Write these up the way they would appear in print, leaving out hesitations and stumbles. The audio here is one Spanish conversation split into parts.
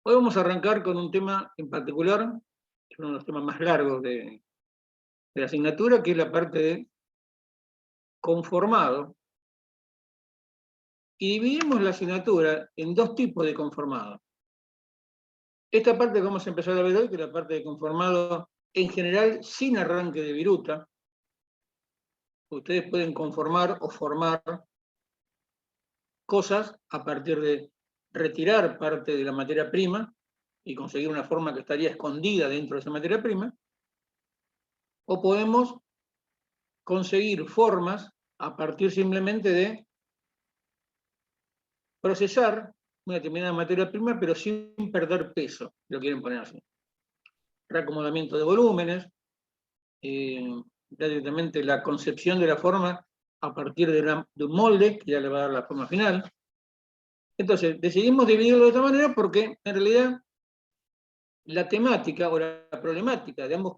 Hoy vamos a arrancar con un tema en particular, que es uno de los temas más largos de la asignatura, que es la parte de conformado. Y dividimos la asignatura en dos tipos de conformado. Esta parte que vamos a empezar a ver hoy, que es la parte de conformado en general sin arranque de viruta. Ustedes pueden conformar o formar cosas a partir de retirar parte de la materia prima y conseguir una forma que estaría escondida dentro de esa materia prima, o podemos conseguir formas a partir simplemente de procesar una determinada materia prima, pero sin perder peso, lo quieren poner así. Reacomodamiento de volúmenes, directamente la concepción de la forma a partir de un molde, que ya le va a dar la forma final. Entonces, decidimos dividirlo de esta manera porque, en realidad, la temática o la problemática de ambos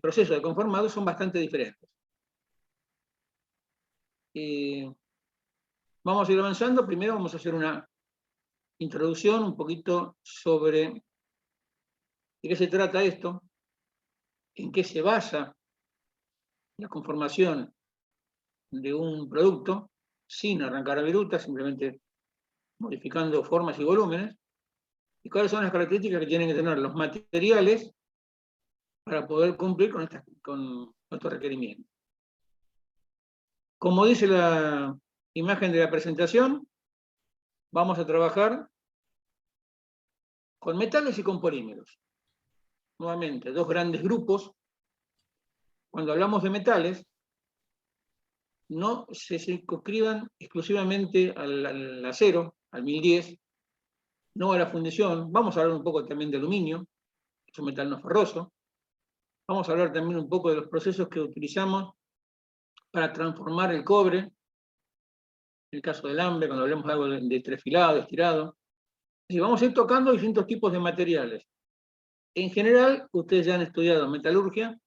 procesos de conformado son bastante diferentes. Vamos a ir avanzando. Primero vamos a hacer una introducción un poquito sobre de qué se trata esto, en qué se basa la conformación de un producto sin arrancar a viruta, simplemente modificando formas y volúmenes, y cuáles son las características que tienen que tener los materiales para poder cumplir con estos requerimientos. Como dice la imagen de la presentación, vamos a trabajar con metales y con polímeros. Nuevamente, dos grandes grupos. Cuando hablamos de metales, no se circunscriban exclusivamente al acero, al 1010, no a la fundición. Vamos a hablar un poco también de aluminio, que es un metal no ferroso. Vamos a hablar también un poco de los procesos que utilizamos para transformar el cobre, en el caso del hambre, cuando hablemos de algo de trefilado, estirado. Y vamos a ir tocando distintos tipos de materiales. En general, ustedes ya han estudiado metalurgia,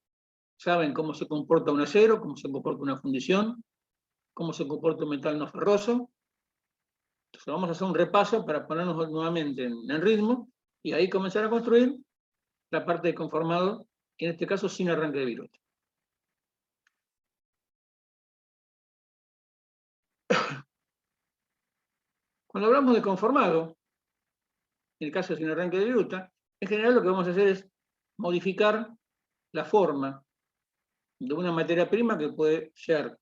saben cómo se comporta un acero, cómo se comporta una fundición, cómo se comporta un metal no ferroso. Entonces vamos a hacer un repaso para ponernos nuevamente en ritmo y ahí comenzar a construir la parte de conformado, en este caso sin arranque de viruta. Cuando hablamos de conformado, en el caso sin arranque de viruta, en general lo que vamos a hacer es modificar la forma de una materia prima que puede ser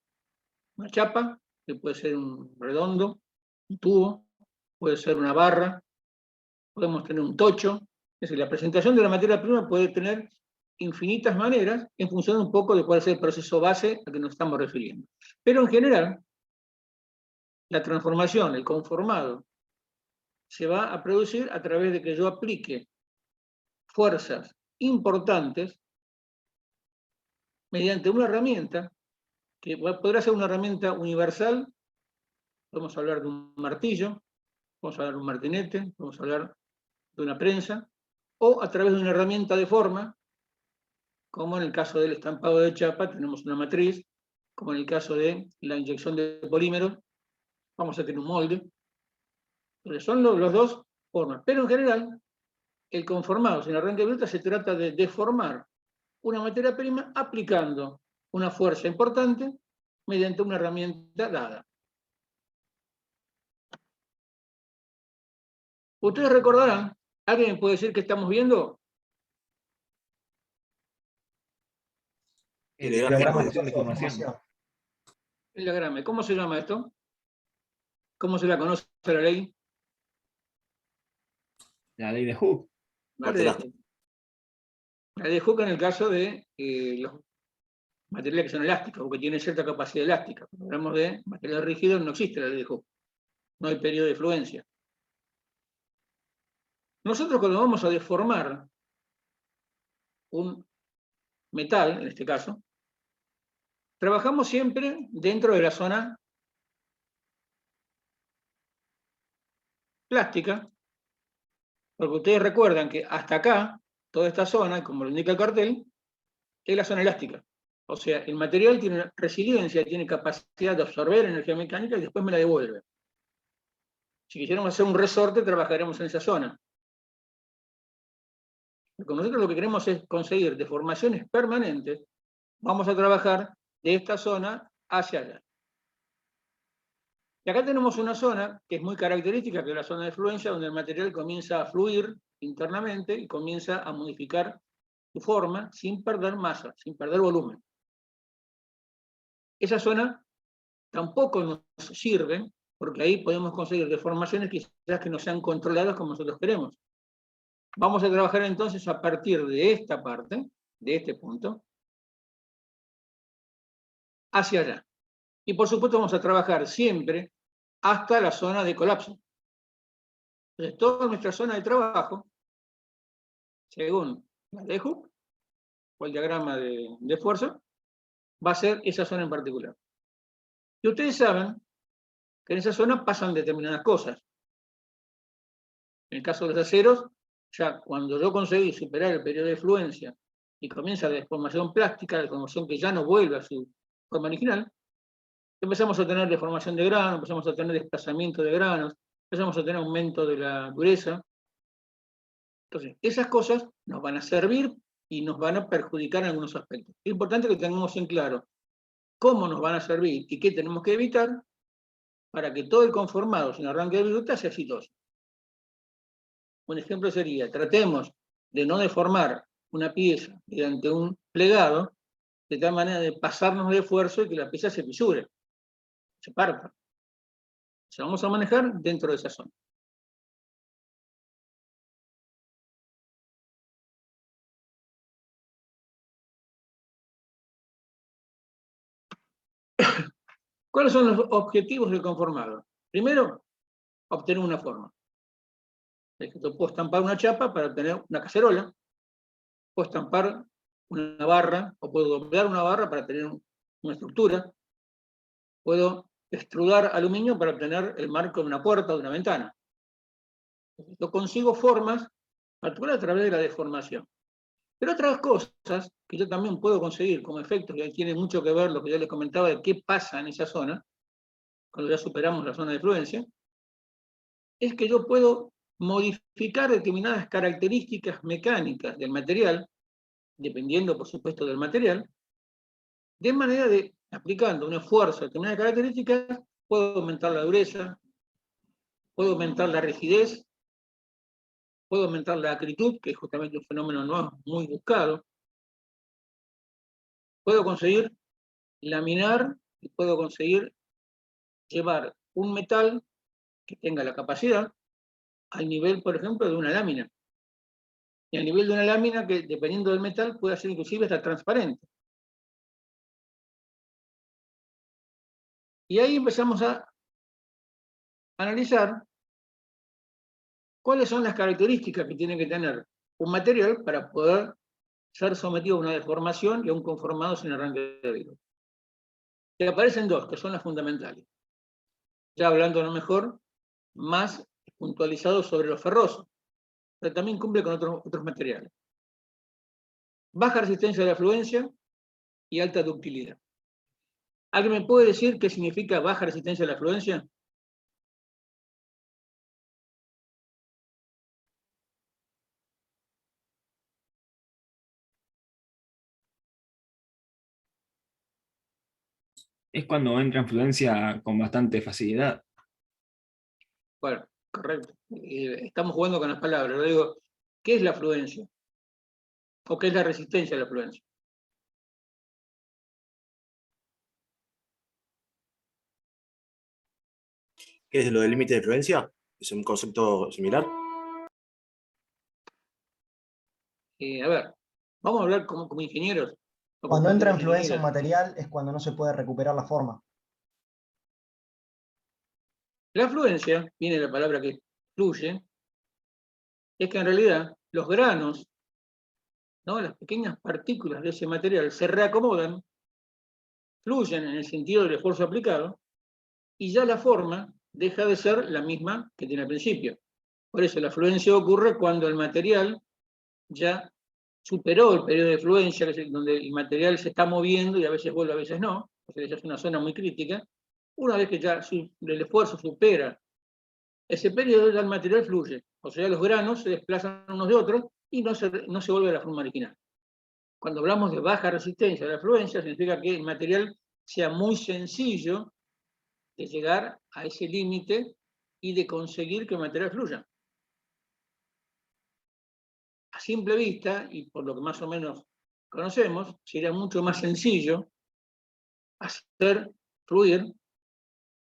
una chapa, que puede ser un redondo, un tubo, puede ser una barra, podemos tener un tocho. Es decir, la presentación de la materia prima puede tener infinitas maneras en función un poco de cuál es el proceso base al que nos estamos refiriendo. Pero en general, la transformación, el conformado, se va a producir a través de que yo aplique fuerzas importantes mediante una herramienta que podrá ser una herramienta universal. Podemos hablar de un martillo, podemos hablar de un martinete, podemos hablar de una prensa, o a través de una herramienta de forma, como en el caso del estampado de chapa tenemos una matriz, como en el caso de la inyección de polímeros, vamos a tener un molde. Entonces son los dos formas, pero en general el conformado sin arranque de viruta se trata de deformar una materia prima aplicando una fuerza importante mediante una herramienta dada. Ustedes recordarán, ¿alguien me puede decir qué estamos viendo? El diagrama de conformación. El diagrama. ¿Cómo se llama esto? ¿Cómo se la conoce la ley? La ley de Hooke. La ley de Hooke en el caso de los materiales que son elásticos, o que tienen cierta capacidad elástica. Cuando hablamos de materiales rígidos, no existe la ley de Hooke. No hay periodo de fluencia. Nosotros cuando vamos a deformar un metal, en este caso, trabajamos siempre dentro de la zona plástica, porque ustedes recuerdan que hasta acá, toda esta zona, como lo indica el cartel, es la zona elástica. O sea, el material tiene resiliencia, tiene capacidad de absorber energía mecánica y después me la devuelve. Si quisiéramos hacer un resorte, trabajaremos en esa zona. Porque nosotros lo que queremos es conseguir deformaciones permanentes, vamos a trabajar de esta zona hacia allá. Y acá tenemos una zona que es muy característica, que es la zona de fluencia, donde el material comienza a fluir internamente y comienza a modificar su forma sin perder masa, sin perder volumen. Esa zona tampoco nos sirve, porque ahí podemos conseguir deformaciones quizás que no sean controladas como nosotros queremos. Vamos a trabajar entonces a partir de esta parte, de este punto, hacia allá. Y por supuesto vamos a trabajar siempre hasta la zona de colapso. Entonces toda nuestra zona de trabajo, según la de Hooke, o el diagrama de fuerza, va a ser esa zona en particular. Y ustedes saben que en esa zona pasan determinadas cosas. En el caso de los aceros, ya cuando yo conseguí superar el periodo de fluencia y comienza la deformación plástica, la deformación que ya no vuelve a su forma original, empezamos a tener deformación de grano, empezamos a tener desplazamiento de granos, empezamos a tener aumento de la dureza. Entonces, esas cosas nos van a servir y nos van a perjudicar en algunos aspectos. Es importante que tengamos en claro cómo nos van a servir y qué tenemos que evitar para que todo el conformado sin arranque de viruta sea exitoso. Un ejemplo sería, tratemos de no deformar una pieza mediante un plegado, de tal manera de pasarnos de esfuerzo y que la pieza se fisure, se parta. Se vamos a manejar dentro de esa zona. ¿Cuáles son los objetivos del conformado? Primero, obtener una forma. Yo puedo estampar una chapa para obtener una cacerola, puedo estampar una barra, o puedo doblar una barra para tener una estructura, puedo extrudar aluminio para obtener el marco de una puerta o de una ventana. Yo consigo formas, particularmente a través de la deformación. Pero otras cosas que yo también puedo conseguir como efectos, que tiene mucho que ver lo que yo les comentaba de qué pasa en esa zona, cuando ya superamos la zona de fluencia, es que yo puedo modificar determinadas características mecánicas del material, dependiendo, por supuesto, del material, de manera de, aplicando un esfuerzo a determinadas características, puedo aumentar la dureza, puedo aumentar la rigidez, puedo aumentar la acritud, que es justamente un fenómeno nuevo, muy buscado, puedo conseguir laminar y puedo conseguir llevar un metal que tenga la capacidad al nivel, por ejemplo, de una lámina. Y al nivel de una lámina que, dependiendo del metal, puede ser inclusive hasta transparente. Y ahí empezamos a analizar cuáles son las características que tiene que tener un material para poder ser sometido a una deformación y a un conformado sin arranque de virus. Y aparecen dos, que son las fundamentales. Ya hablando a lo mejor más puntualizado sobre los ferrosos, pero también cumple con otros materiales. Baja resistencia a la fluencia y alta ductilidad. ¿Alguien me puede decir qué significa baja resistencia a la fluencia? Es cuando entra en fluencia con bastante facilidad. Bueno, correcto. Estamos jugando con las palabras. Yo digo, ¿qué es la fluencia? ¿O qué es la resistencia a la fluencia? ¿Qué es lo del límite de fluencia? ¿Es un concepto similar? A ver, vamos a hablar como ingenieros. Cuando entra en fluencia un material es cuando no se puede recuperar la forma. La fluencia, viene la palabra que fluye, es que en realidad los granos, ¿no? Las pequeñas partículas de ese material se reacomodan, fluyen en el sentido del esfuerzo aplicado, y ya la forma deja de ser la misma que tiene al principio. Por eso la fluencia ocurre cuando el material ya superó el periodo de fluencia, donde el material se está moviendo y a veces vuelve, a veces no, o sea, esa es una zona muy crítica. Una vez que ya el esfuerzo supera ese periodo, ya el material fluye, o sea, los granos se desplazan unos de otros y no se vuelve a la forma original. Cuando hablamos de baja resistencia a la fluencia, significa que el material sea muy sencillo de llegar a ese límite y de conseguir que el material fluya. A simple vista, y por lo que más o menos conocemos, sería mucho más sencillo hacer fluir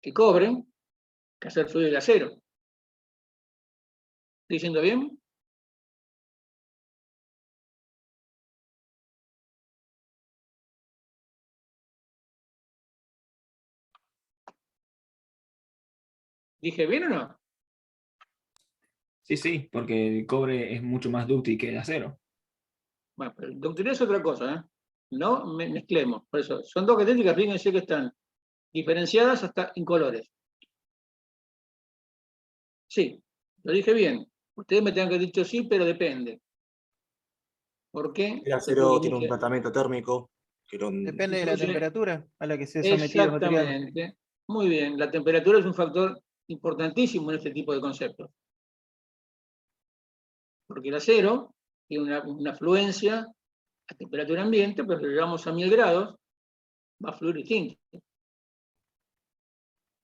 el cobre que hacer fluir el acero. ¿Estoy diciendo bien? ¿Dije bien o no? Sí, sí, porque el cobre es mucho más dúctil que el acero. Bueno, pero el ductilidad es otra cosa, ¿eh? No mezclemos. Por eso, son dos características, fíjense que están diferenciadas hasta en colores. Sí, lo dije bien. Ustedes me tengan que haber dicho sí, pero depende. ¿Por qué? El acero tiene un tratamiento térmico. Depende de la Influye. temperatura a la que se ha sometido el material. Exactamente. Muy bien. La temperatura es un factor importantísimo en este tipo de conceptos. Porque el acero tiene una fluencia a temperatura ambiente, pero si lo llevamos a 1000 grados, va a fluir distinto.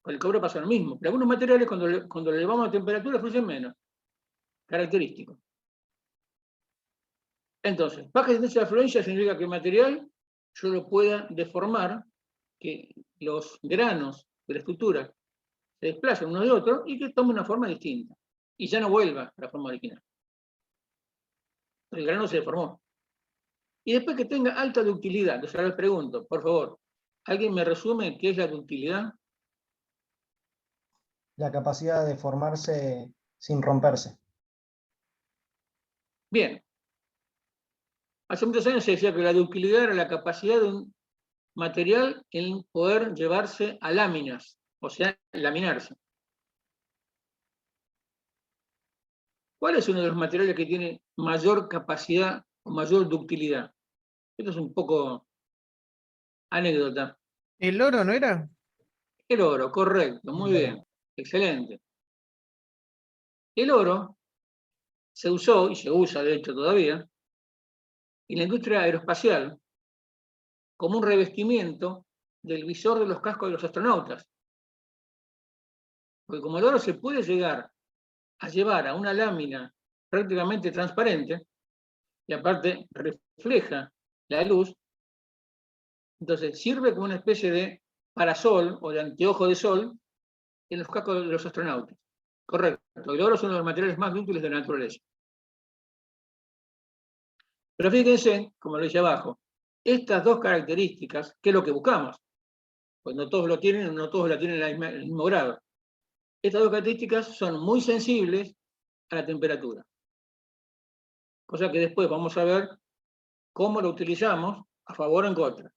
Con el cobre pasa lo mismo. Pero algunos materiales, cuando le elevamos a temperatura, fluyen menos. Característico. Entonces, baja resistencia a la fluencia significa que el material yo lo pueda deformar, que los granos de la estructura se desplacen uno de otro y que tome una forma distinta. Y ya no vuelva a la forma original. El grano se deformó. Y después que tenga alta ductilidad. Entonces ahora les pregunto, por favor, ¿alguien me resume qué es la ductilidad? La capacidad de formarse sin romperse. Bien. Hace muchos años se decía que la ductilidad era la capacidad de un material en poder llevarse a láminas, o sea, laminarse. ¿Cuál es uno de los materiales que tiene mayor capacidad o mayor ductilidad? Esto es un poco anécdota. ¿El oro no era? El oro, correcto, muy bien, excelente. El oro se usó, y se usa de hecho todavía, en la industria aeroespacial como un revestimiento del visor de los cascos de los astronautas. Porque como el oro se puede llegar a llevar a una lámina prácticamente transparente, y aparte refleja la luz, entonces sirve como una especie de parasol o de anteojo de sol en los cascos de los astronautas. Correcto, el oro es uno de los materiales más útiles de la naturaleza. Pero fíjense, como lo dice abajo, estas dos características, ¿qué es lo que buscamos? Pues no todos lo tienen, no todos la tienen en el mismo grado. Estas dos características son muy sensibles a la temperatura. Cosa que después vamos a ver cómo lo utilizamos a favor o en contra.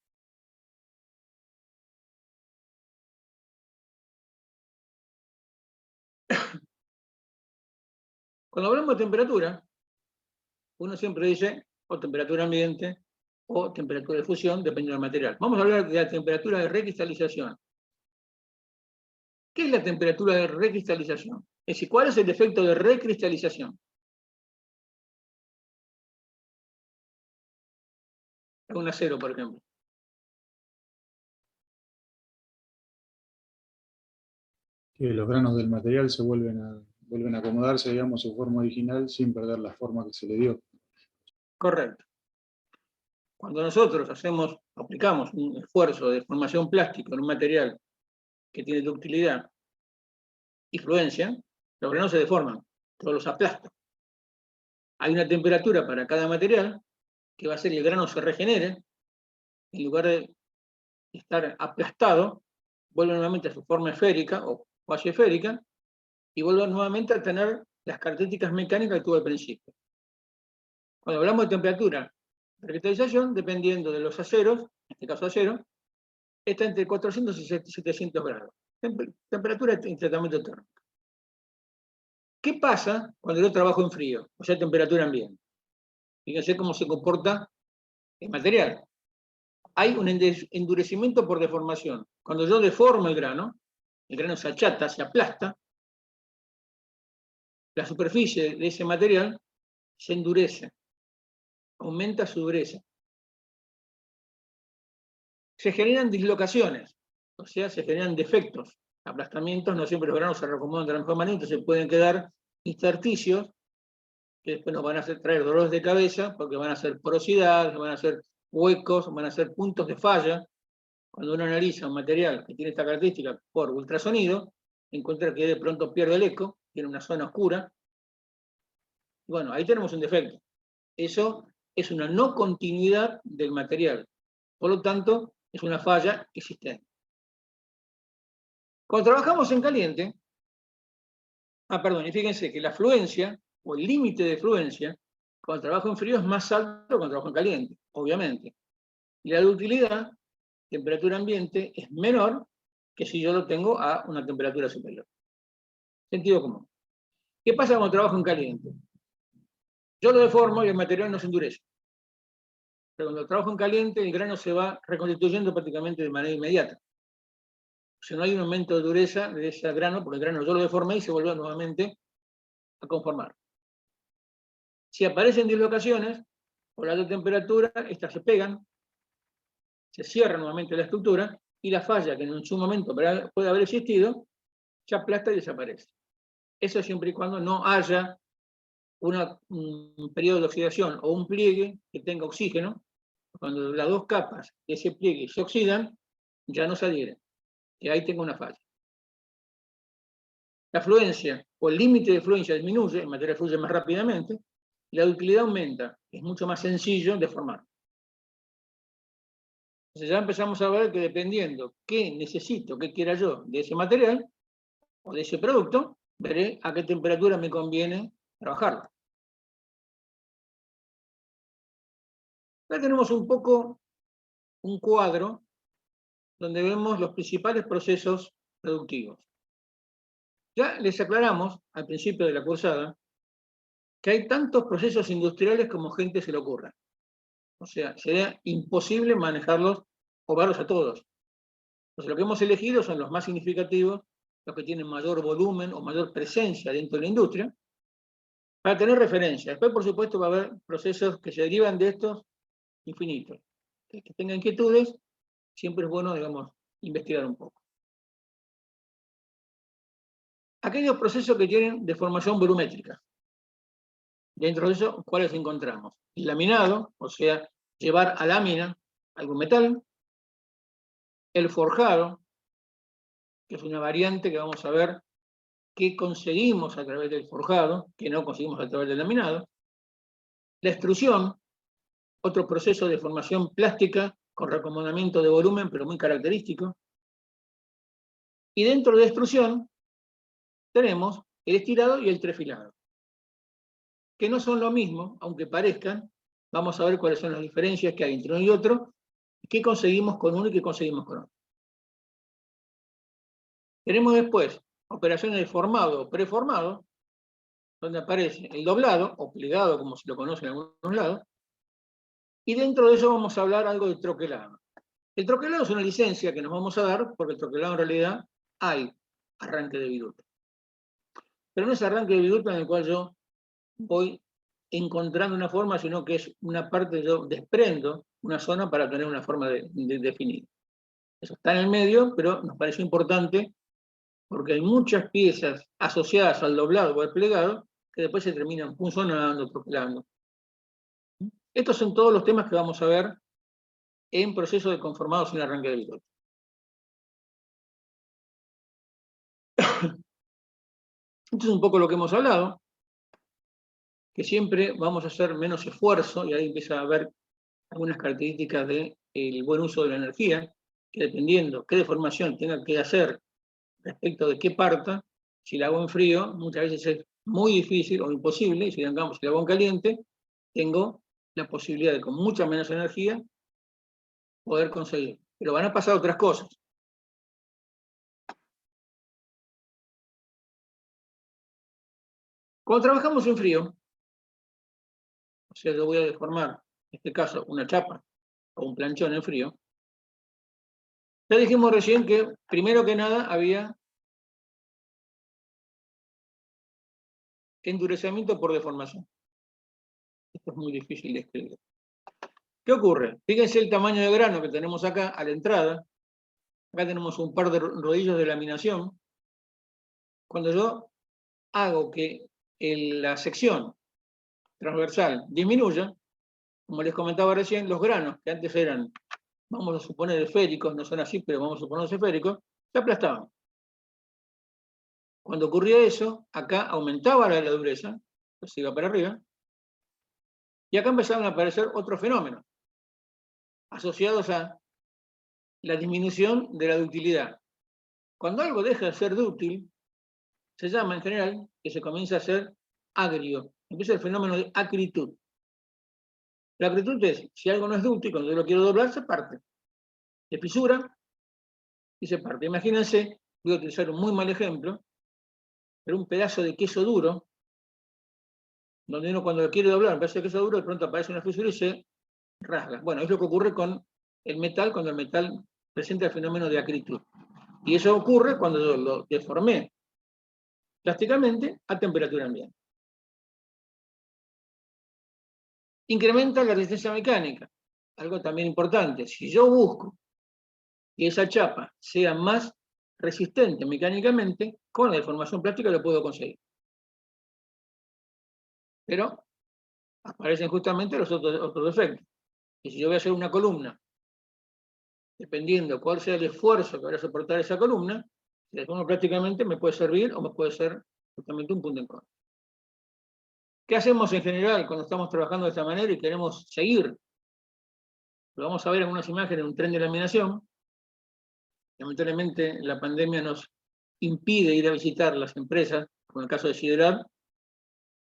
Cuando hablamos de temperatura, uno siempre dice o temperatura ambiente o temperatura de fusión, dependiendo del material. Vamos a hablar de la temperatura de recristalización. ¿Qué es la temperatura de recristalización? Es decir, ¿cuál es el efecto de recristalización? Un acero, por ejemplo. Que los granos del material se vuelven a acomodarse, digamos, a su forma original sin perder la forma que se le dio. Correcto. Cuando nosotros aplicamos un esfuerzo de formación plástica en un material que tiene ductilidad y fluencia, los granos se deforman, todos los aplastan. Hay una temperatura para cada material que va a hacer que el grano se regenere, en lugar de estar aplastado, vuelve nuevamente a su forma esférica o cuasi esférica, y vuelve nuevamente a tener las características mecánicas que tuvo al principio. Cuando hablamos de temperatura de recristalización, dependiendo de los aceros, en este caso acero, está entre 400 y 700 grados. Temperatura en tratamiento térmico. ¿Qué pasa cuando yo trabajo en frío? O sea, temperatura ambiente. Fíjense cómo se comporta el material. Hay un endurecimiento por deformación. Cuando yo deformo el grano se achata, se aplasta, la superficie de ese material se endurece, aumenta su dureza. Se generan dislocaciones, o sea, se generan defectos, aplastamientos, no siempre los granos se reacomodan de la mejor manera, entonces pueden quedar intersticios que después nos van a traer dolores de cabeza porque van a ser porosidades, van a ser huecos, van a ser puntos de falla. Cuando uno analiza un material que tiene esta característica por ultrasonido, encuentra que de pronto pierde el eco, tiene una zona oscura. Bueno, ahí tenemos un defecto. Eso es una no continuidad del material. Por lo tanto, es una falla existente. Cuando trabajamos en caliente, y fíjense que la fluencia, o el límite de fluencia, cuando trabajo en frío es más alto que cuando trabajo en caliente, obviamente. Y la ductilidad, temperatura ambiente, es menor que si yo lo tengo a una temperatura superior. Sentido común. ¿Qué pasa cuando trabajo en caliente? Yo lo deformo y el material no se endurece. Pero cuando trabajo en caliente, el grano se va reconstituyendo prácticamente de manera inmediata. O sea, no hay un aumento de dureza de ese grano, porque el grano yo lo deformé y se vuelve nuevamente a conformar. Si aparecen dislocaciones, por la alta temperatura, estas se pegan, se cierra nuevamente la estructura, y la falla que en su momento puede haber existido, se aplasta y desaparece. Eso siempre y cuando no haya un periodo de oxidación o un pliegue que tenga oxígeno. Cuando las dos capas de ese pliegue se oxidan, ya no se adhieren. Y ahí tengo una falla. La fluencia o el límite de fluencia disminuye, el material fluye más rápidamente, y la ductilidad aumenta. Es mucho más sencillo de formar. Entonces ya empezamos a ver que dependiendo qué necesito, qué quiera yo de ese material o de ese producto, veré a qué temperatura me conviene trabajarlo. Acá tenemos un poco un cuadro donde vemos los principales procesos productivos. Ya les aclaramos al principio de la cursada que hay tantos procesos industriales como gente se le ocurra. O sea, sería imposible manejarlos o verlos a todos. Entonces, lo que hemos elegido son los más significativos, los que tienen mayor volumen o mayor presencia dentro de la industria, para tener referencia. Después, por supuesto, va a haber procesos que se derivan de estos infinitos. El que tenga inquietudes, siempre es bueno, digamos, investigar un poco. Aquellos procesos que tienen deformación volumétrica. Dentro de eso, ¿cuáles encontramos? El laminado, o sea, llevar a lámina algún metal. El forjado, que es una variante que vamos a ver qué conseguimos a través del forjado, que no conseguimos a través del laminado. La extrusión, otro proceso de formación plástica con reacomodamiento de volumen, pero muy característico. Y dentro de extrusión tenemos el estirado y el trefilado, que no son lo mismo, aunque parezcan. Vamos a ver cuáles son las diferencias que hay entre uno y otro, y qué conseguimos con uno y qué conseguimos con otro. Tenemos después operaciones de formado o preformado, donde aparece el doblado, o plegado, como se lo conoce en algunos lados, y dentro de eso vamos a hablar algo de troquelado. El troquelado es una licencia que nos vamos a dar, porque el troquelado en realidad hay arranque de viruta. Pero no es arranque de viruta en el cual yo voy encontrando una forma, sino que es una parte, yo desprendo una zona para tener una forma definida. Eso está en el medio, pero nos pareció importante porque hay muchas piezas asociadas al doblado o al plegado que después se terminan funcionando, troquelando. Estos son todos los temas que vamos a ver en proceso de conformado sin arranque de viruta. Esto es un poco lo que hemos hablado, que siempre vamos a hacer menos esfuerzo, y ahí empieza a haber algunas características del buen uso de la energía, que dependiendo qué deformación tenga que hacer respecto de qué parta, si la hago en frío, muchas veces es muy difícil o imposible, y si la hago en caliente, tengo la posibilidad de con mucha menos energía poder conseguir. Pero van a pasar otras cosas. Cuando trabajamos en frío, o sea, yo voy a deformar, en este caso, una chapa o un planchón en frío, ya dijimos recién que, primero que nada, había endurecimiento por deformación. Esto es muy difícil de escribir. ¿Qué ocurre? Fíjense el tamaño de grano que tenemos acá a la entrada. Acá tenemos un par de rodillos de laminación. Cuando yo hago que la sección transversal disminuya, como les comentaba recién, los granos que antes eran, vamos a suponer esféricos, no son así, pero vamos a suponer esféricos, se aplastaban. Cuando ocurría eso, acá aumentaba la dureza, se iba para arriba, y acá empezaron a aparecer otros fenómenos asociados a la disminución de la ductilidad. Cuando algo deja de ser dúctil, se llama en general que se comienza a ser agrio. Empieza el fenómeno de acritud. La acritud es, si algo no es dúctil, cuando yo lo quiero doblar, se parte. Se fisura y se parte. Imagínense, voy a utilizar un muy mal ejemplo, pero un pedazo de queso duro, donde uno cuando lo quiere doblar, un pedazo de queso duro, de pronto aparece una fisura y se rasga. Bueno, es lo que ocurre con el metal, cuando el metal presenta el fenómeno de acritud. Y eso ocurre cuando yo lo deformé plásticamente a temperatura ambiente. Incrementa la resistencia mecánica, algo también importante. Si yo busco que esa chapa sea más resistente mecánicamente, con la deformación plástica lo puedo conseguir. Pero aparecen justamente los otros efectos. Y si yo voy a hacer una columna, dependiendo cuál sea el esfuerzo que vaya a soportar esa columna, la deformo plásticamente me puede servir o me puede ser justamente un punto en contra. ¿Qué hacemos en general cuando estamos trabajando de esta manera y queremos seguir? Lo vamos a ver en unas imágenes, un tren de laminación. Lamentablemente la pandemia nos impide ir a visitar las empresas, como el caso de Siderar,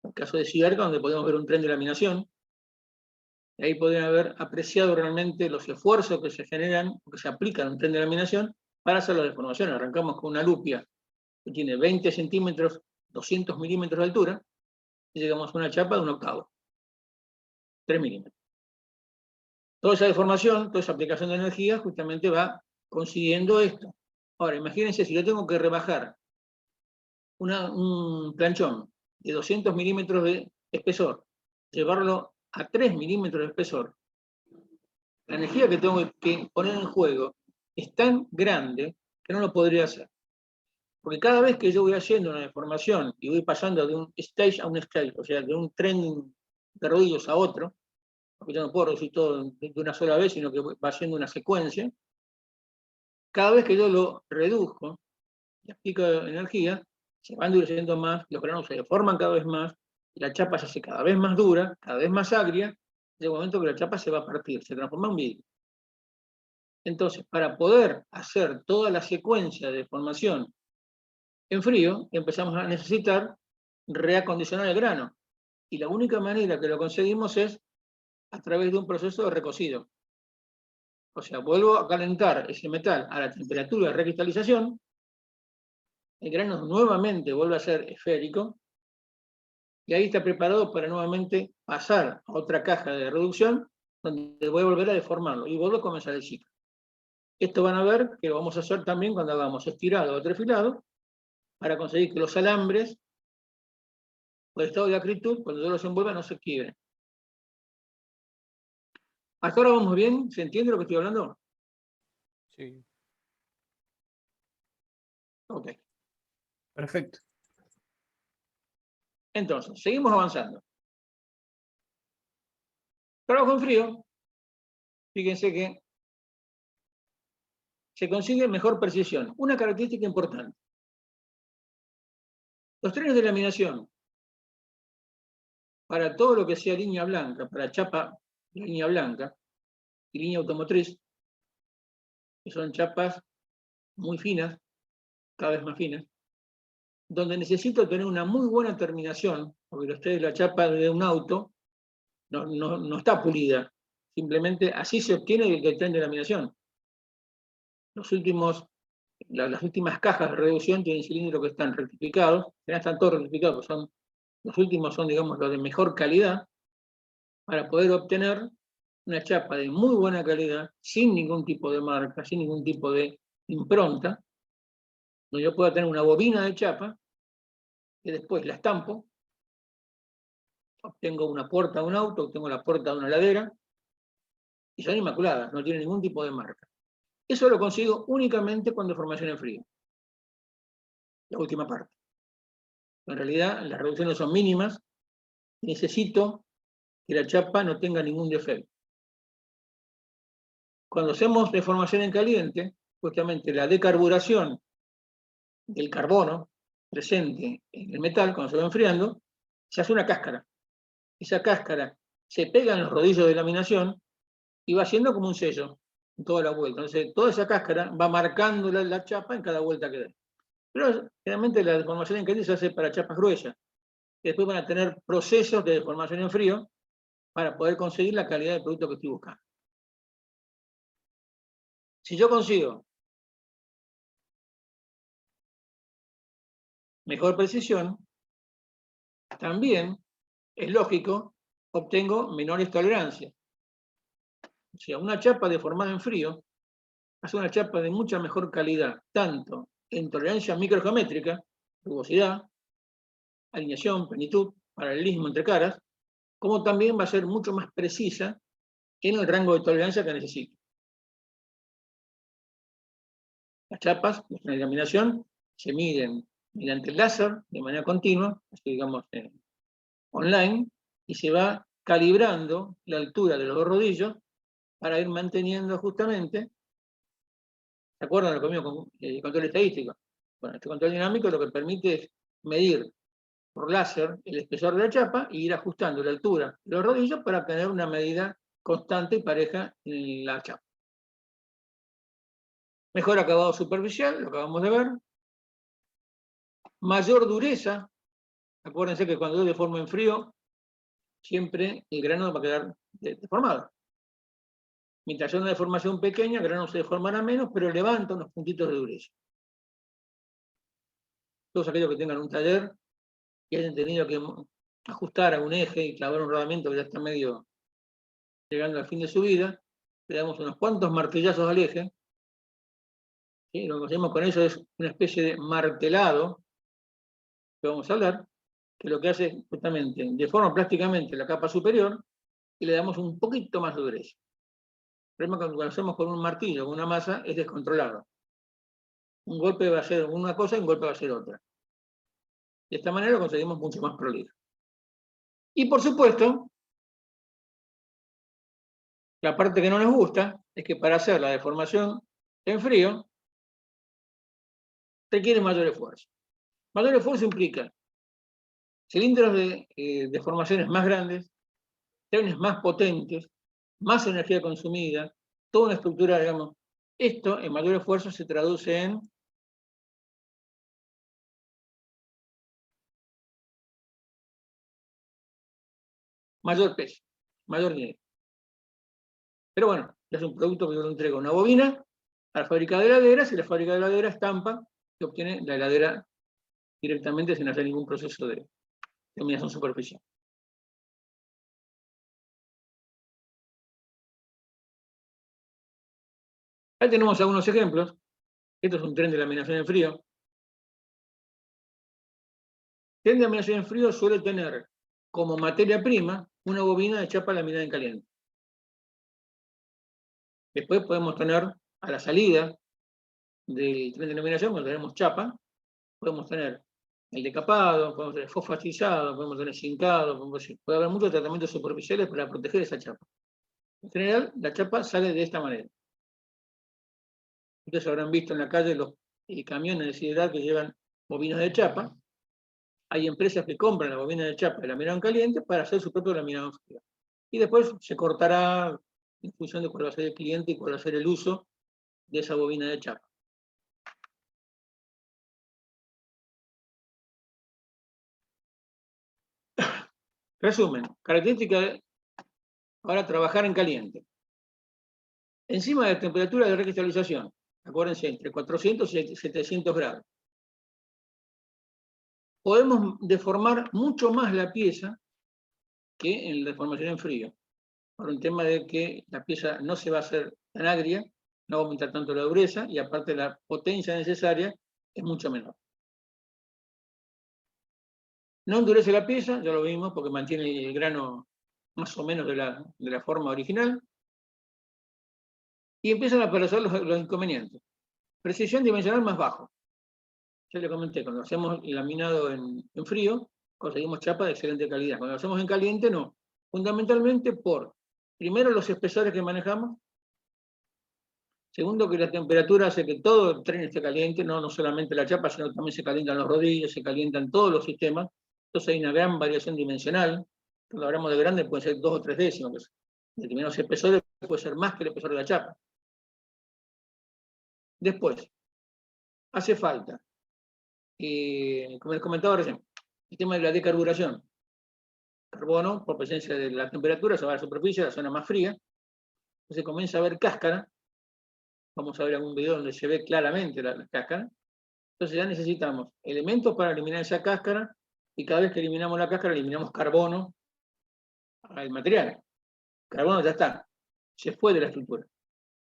el caso de Siderca, donde podemos ver un tren de laminación. Y ahí podrían haber apreciado realmente los esfuerzos que se generan, que se aplican en un tren de laminación para hacer la deformación. Arrancamos con una lupia que tiene 20 centímetros, 200 milímetros de altura, y llegamos a una chapa de 1/8, 3 milímetros. Toda esa deformación, toda esa aplicación de energía, justamente va consiguiendo esto. Ahora, imagínense si yo tengo que rebajar un planchón de 200 milímetros de espesor, llevarlo a 3 milímetros de espesor, la energía que tengo que poner en juego es tan grande que no lo podría hacer. Porque cada vez que yo voy haciendo una deformación y voy pasando de un stage a un stage, o sea, de un tren de rodillos a otro, porque yo no puedo reducir todo de una sola vez, sino que va haciendo una secuencia, cada vez que yo lo reduzco y aplico energía, se va endureciendo más, los granos se deforman cada vez más, la chapa se hace cada vez más dura, cada vez más agria, llega un momento que la chapa se va a partir, se transforma en vidrio. Entonces, para poder hacer toda la secuencia de deformación en frío, empezamos a necesitar reacondicionar el grano. Y la única manera que lo conseguimos es a través de un proceso de recocido. O sea, vuelvo a calentar ese metal a la temperatura de recristalización, el grano nuevamente vuelve a ser esférico, y ahí está preparado para nuevamente pasar a otra caja de reducción, donde voy a volver a deformarlo, y vuelvo a comenzar el ciclo. Esto van a ver que lo vamos a hacer también cuando hagamos estirado o trefilado, para conseguir que los alambres, por estado de acritud, cuando yo los envuelva, no se quiebren. ¿Hasta ahora vamos bien? ¿Se entiende lo que estoy hablando? Sí. Ok. Perfecto. Entonces, seguimos avanzando. Trabajo en frío. Fíjense que se consigue mejor precisión. Una característica importante. Los trenes de laminación, para todo lo que sea línea blanca, para chapa, línea blanca y línea automotriz, que son chapas muy finas, cada vez más finas, donde necesito tener una muy buena terminación, porque ustedes la chapa de un auto no está pulida, simplemente así se obtiene el tren de laminación. Las últimas cajas de reducción tienen cilindros que están rectificados, ya están todos rectificados, los últimos son, digamos, los de mejor calidad, para poder obtener una chapa de muy buena calidad, sin ningún tipo de marca, sin ningún tipo de impronta, donde yo pueda tener una bobina de chapa, que después la estampo, obtengo una puerta de un auto, obtengo la puerta de una heladera, y son inmaculadas, no tienen ningún tipo de marca. Eso lo consigo únicamente con deformación en frío. La última parte. En realidad, las reducciones son mínimas, necesito que la chapa no tenga ningún defecto. Cuando hacemos deformación en caliente, justamente la decarburación del carbono presente en el metal, cuando se va enfriando, se hace una cáscara. Esa cáscara se pega en los rodillos de laminación y va haciendo como un sello en toda la vuelta. Entonces, toda esa cáscara va marcando la chapa en cada vuelta que da. Pero generalmente la deformación en caliente se hace para chapas gruesas. Que después van a tener procesos de deformación en frío para poder conseguir la calidad del producto que estoy buscando. Si yo consigo mejor precisión, también es lógico, obtengo menores tolerancias. O sea, una chapa deformada en frío hace una chapa de mucha mejor calidad, tanto en tolerancia microgeométrica, rugosidad, alineación, plenitud, paralelismo entre caras, como también va a ser mucho más precisa en el rango de tolerancia que necesito. Las chapas, la laminación, se miden mediante el láser de manera continua, así digamos online, y se va calibrando la altura de los dos rodillos para ir manteniendo justamente, ¿se acuerdan de lo que vimos con el control estadístico? Bueno, este control dinámico lo que permite es medir por láser el espesor de la chapa y ir ajustando la altura de los rodillos para tener una medida constante y pareja en la chapa. Mejor acabado superficial, lo acabamos de ver. Mayor dureza. Acuérdense que cuando yo deformo en frío, siempre el grano va a quedar deformado. Mientras haya una deformación pequeña, el grano se deformará menos, pero levanta unos puntitos de dureza. Todos aquellos que tengan un taller y hayan tenido que ajustar a un eje y clavar un rodamiento que ya está medio llegando al fin de su vida, le damos unos cuantos martillazos al eje. ¿Sí? Lo que hacemos con eso es una especie de martelado, que vamos a hablar, que lo que hace justamente deforma plásticamente la capa superior y le damos un poquito más de dureza. El problema cuando lo hacemos con un martillo, con una masa, es descontrolado. Un golpe va a ser una cosa y un golpe va a ser otra. De esta manera lo conseguimos mucho más prolijo. Y por supuesto, la parte que no nos gusta es que para hacer la deformación en frío requiere mayor esfuerzo. Mayor esfuerzo implica cilindros de deformaciones más grandes, trenes más potentes, más energía consumida, toda una estructura, digamos. Esto, en mayor esfuerzo, se traduce en mayor peso, mayor dinero. Pero bueno, es un producto que yo le entrego una bobina a la fábrica de heladeras y la fábrica de heladeras estampa y obtiene la heladera directamente sin hacer ningún proceso de terminación superficial. Ahí tenemos algunos ejemplos. Esto es un tren de laminación en frío. El tren de laminación en frío suele tener como materia prima una bobina de chapa laminada en caliente. Después podemos tener a la salida del tren de laminación, cuando tenemos chapa, podemos tener el decapado, podemos tener fosfatizado, podemos tener zincado, puede haber muchos tratamientos superficiales para proteger esa chapa. En general, la chapa sale de esta manera. Ustedes habrán visto en la calle los camiones de sideral que llevan bobinas de chapa. Hay empresas que compran la bobina de chapa y la laminado en caliente para hacer su propio laminado en frío. Y después se cortará en función de cuál va a ser el cliente y cuál va a ser el uso de esa bobina de chapa. Resumen, característica de ahora trabajar en caliente. Encima de la temperatura de recristalización, acuérdense, entre 400 y 700 grados. Podemos deformar mucho más la pieza que en la deformación en frío, por un tema de que la pieza no se va a hacer tan agria, no va a aumentar tanto la dureza, y aparte la potencia necesaria es mucho menor. No endurece la pieza, ya lo vimos, porque mantiene el grano más o menos de la forma original. Y empiezan a aparecer los inconvenientes. Precisión dimensional más bajo. Ya le comenté, cuando hacemos laminado en frío, conseguimos chapa de excelente calidad. Cuando lo hacemos en caliente, no. Fundamentalmente por, primero, los espesores que manejamos. Segundo, que la temperatura hace que todo el tren esté caliente, no solamente la chapa, sino que también se calientan los rodillos, se calientan todos los sistemas. Entonces hay una gran variación dimensional. Cuando hablamos de grande puede ser 2 o 3 décimos. Determinados espesores puede ser más que el espesor de la chapa. Después, hace falta, como les comentaba recién, el tema de la decarburación. Carbono, por presencia de la temperatura, se va a la superficie, a la zona más fría. Entonces comienza a haber cáscara. Vamos a ver algún video donde se ve claramente la cáscara. Entonces ya necesitamos elementos para eliminar esa cáscara, y cada vez que eliminamos la cáscara, eliminamos carbono al material. Carbono ya está, se fue de la estructura.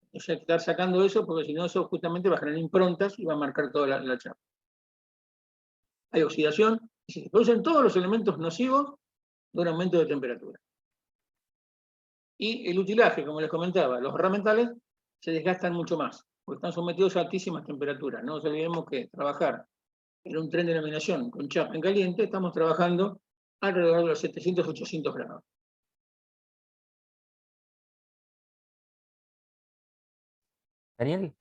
Entonces hay que estar sacando eso, porque si no, eso justamente va a generar improntas y va a marcar toda la chapa. Hay oxidación, y se producen todos los elementos nocivos de un aumento de temperatura. Y el utilaje, como les comentaba, los herramientales se desgastan mucho más, porque están sometidos a altísimas temperaturas. No nos olvidemos que trabajar en un tren de laminación con chapa en caliente, estamos trabajando alrededor de los 700-800 grados. Daniel,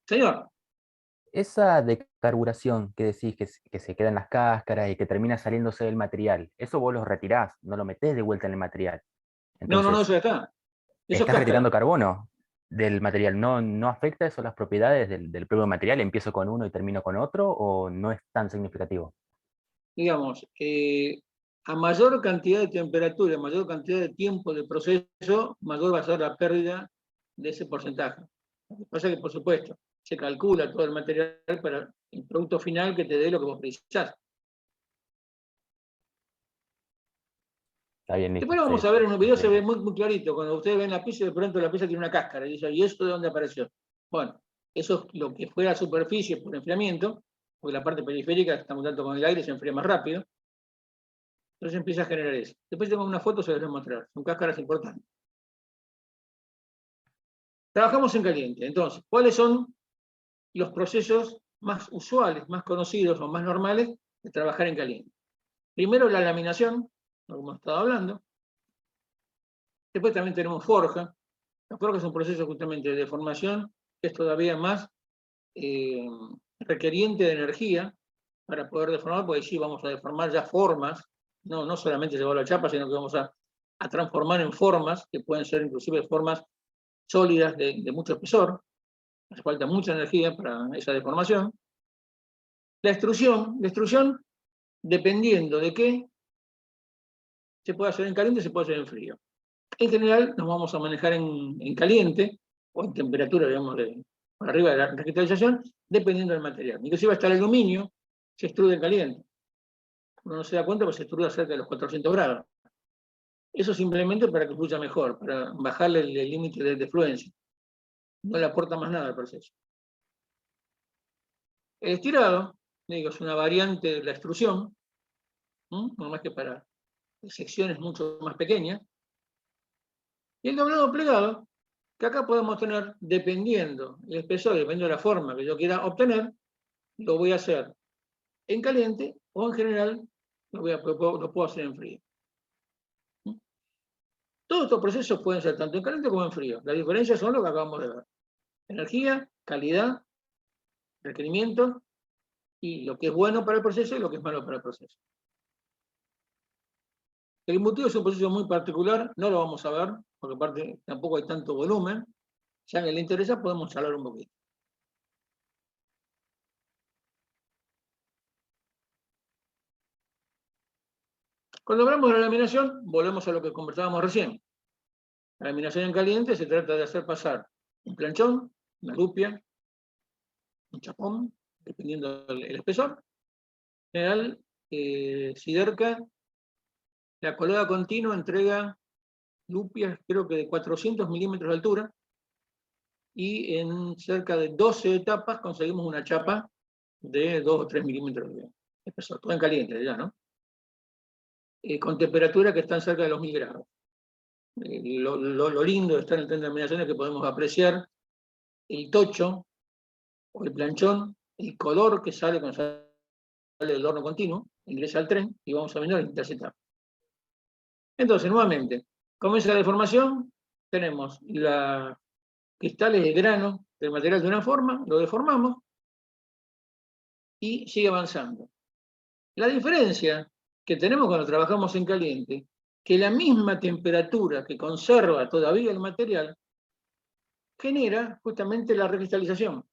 Señor, esa decarburación que decís que se queda en las cáscaras y que termina saliéndose del material, eso vos lo retirás, no lo metés de vuelta en el material. no, Entonces, eso ya está. Eso es estás retirando cáscara. carbono del material. ¿No afecta eso las propiedades del propio material? ¿Empiezo con uno y termino con otro? ¿O no es tan significativo? Digamos, a mayor cantidad de temperatura, a mayor cantidad de tiempo de proceso, mayor va a ser la pérdida de ese porcentaje. Lo que pasa es que, por supuesto, se calcula todo el material para el producto final que te dé lo que vos precisás. Está bien, listo. Después lo vamos Sí, a ver en un video, se ve entiendo. muy clarito. Cuando ustedes ven la pizza, de pronto la pizza tiene una cáscara. Y dicen, ¿y esto de dónde apareció? Bueno, eso es lo que fue la superficie por enfriamiento, porque la parte periférica está en contacto con el aire, se enfría más rápido. Entonces empieza a generar eso. Después tengo una foto, se les voy a mostrar. Son cáscaras importantes. Trabajamos en caliente. Entonces, ¿cuáles son los procesos más usuales, más conocidos o más normales de trabajar en caliente? Primero, la laminación, como hemos estado hablando. Después también tenemos forja. La forja es un proceso justamente de deformación que es todavía más requeriente de energía para poder deformar, porque sí vamos a deformar ya formas, no solamente llevar la chapa, sino que vamos a transformar en formas, que pueden ser inclusive formas sólidas de mucho espesor. Hace falta mucha energía para esa deformación. La extrusión, dependiendo de qué, se puede hacer en caliente, se puede hacer en frío. En general nos vamos a manejar en caliente, o en temperatura, digamos, por arriba de la recristalización, dependiendo del material. Inclusive hasta el aluminio se extrude en caliente. Uno no se da cuenta, pero se extrude a cerca de los 400 grados. Eso simplemente para que fluya mejor, para bajarle el límite de fluencia. No le aporta más nada al proceso. El estirado, digo, es una variante de la extrusión, no más que para secciones mucho más pequeñas. Y el doblado plegado, que acá podemos tener, dependiendo el espesor, dependiendo de la forma que yo quiera obtener, lo voy a hacer en caliente o en general lo puedo hacer en frío. Todos estos procesos pueden ser tanto en caliente como en frío. Las diferencias son lo que acabamos de ver. Energía, calidad, requerimiento, y lo que es bueno para el proceso y lo que es malo para el proceso. El embutido es un proceso muy particular, no lo vamos a ver, porque aparte tampoco hay tanto volumen. Si a alguien le interesa, podemos charlar un poquito. Cuando hablamos de la laminación, volvemos a lo que conversábamos recién. La laminación en caliente se trata de hacer pasar un planchón, una lupia, un chapón, dependiendo del espesor. En general, Siderca, la colada continua entrega lupias, creo que de 400 milímetros de altura, y en cerca de 12 etapas conseguimos una chapa de 2 o 3 milímetros de espesor, todo en caliente ya, ¿no? con temperaturas que están cerca de los 1000 grados. Lo lindo de estar en tren de terminación es que podemos apreciar el tocho o el planchón, el color que sale cuando sale del horno continuo, ingresa al tren y vamos a ver las distintas etapas. Entonces, nuevamente, comienza la deformación, tenemos los cristales de grano del material de una forma, lo deformamos y sigue avanzando. La diferencia que tenemos cuando trabajamos en caliente, que la misma temperatura que conserva todavía el material genera justamente la recristalización.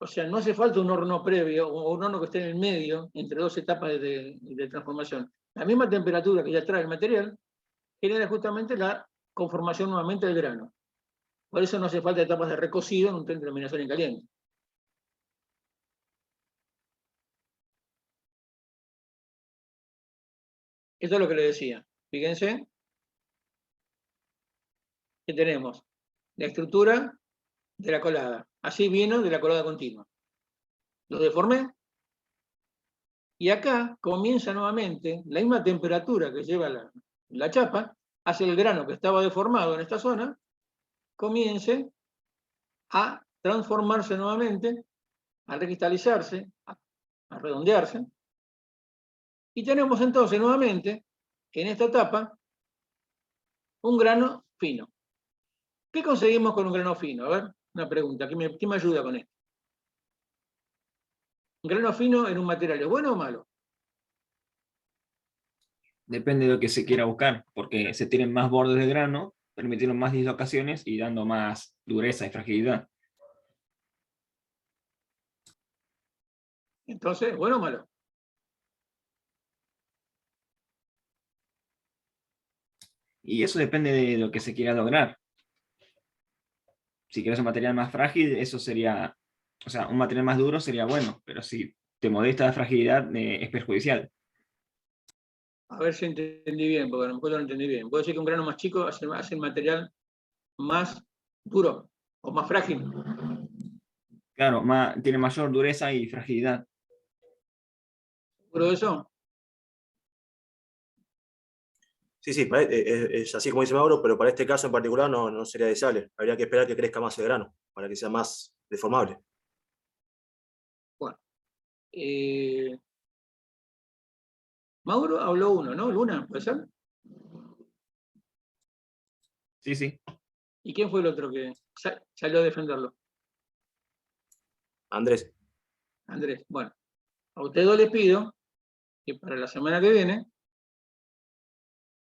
O sea, no hace falta un horno previo o un horno que esté en el medio entre dos etapas de transformación. La misma temperatura que ya trae el material genera justamente la conformación nuevamente del grano. Por eso no hace falta etapas de recocido en un tren de terminación en caliente. Esto es lo que le decía. Fíjense que tenemos la estructura de la colada. Así vino de la colada continua. Lo deformé. Y acá comienza nuevamente la misma temperatura que lleva la chapa, hace el grano que estaba deformado en esta zona, comience a transformarse nuevamente, a recristalizarse, a redondearse. Y tenemos entonces nuevamente, en esta etapa, un grano fino. ¿Qué conseguimos con un grano fino? A ver, una pregunta, ¿qué me ayuda con esto? ¿Un grano fino en un material es bueno o malo? Depende de lo que se quiera buscar, porque se tienen más bordes de grano, permitiendo más dislocaciones y dando más dureza y fragilidad. Entonces, ¿bueno o malo? Y eso depende de lo que se quiera lograr. Si quieres un material más frágil, eso sería, o sea, un material más duro sería bueno, pero si te molesta la fragilidad, es perjudicial. A ver si entendí bien, porque a lo mejor no lo entendí bien. ¿Puedo decir que un grano más chico hace el material más duro o más frágil? Claro, tiene mayor dureza y fragilidad. ¿Seguro de eso? Sí, sí, es así como dice Mauro, pero para este caso en particular no sería deseable. Habría que esperar que crezca más el grano, para que sea más deformable. Bueno. Mauro habló uno, ¿no? Luna, ¿puede ser? Sí, sí. ¿Y quién fue el otro que salió a defenderlo? Andrés, Andrés. Bueno, a ustedes dos les pido que para la semana que viene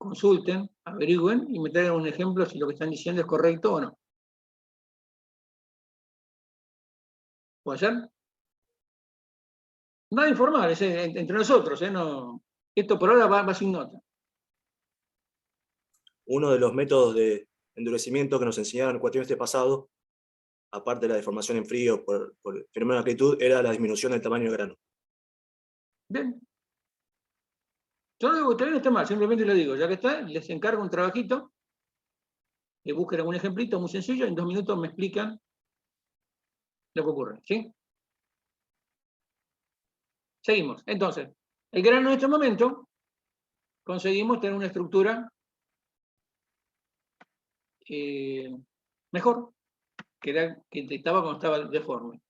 consulten, averigüen y me traigan un ejemplo si lo que están diciendo es correcto o no. ¿Puede ser? Nada informal, es entre nosotros, no, esto por ahora va sin nota. uno de los métodos de endurecimiento que nos enseñaron en el cuatrimestre pasado, aparte de la deformación en frío por el fenómeno de acritud, era la disminución del tamaño del grano. Bien. Yo no digo que todavía no esté mal, simplemente le digo, ya que está, les encargo un trabajito, que busquen algún ejemplito muy sencillo, en 2 minutos me explican lo que ocurre, ¿sí? Seguimos. Entonces, el grano en este momento, conseguimos tener una estructura mejor que estaba cuando estaba deforme.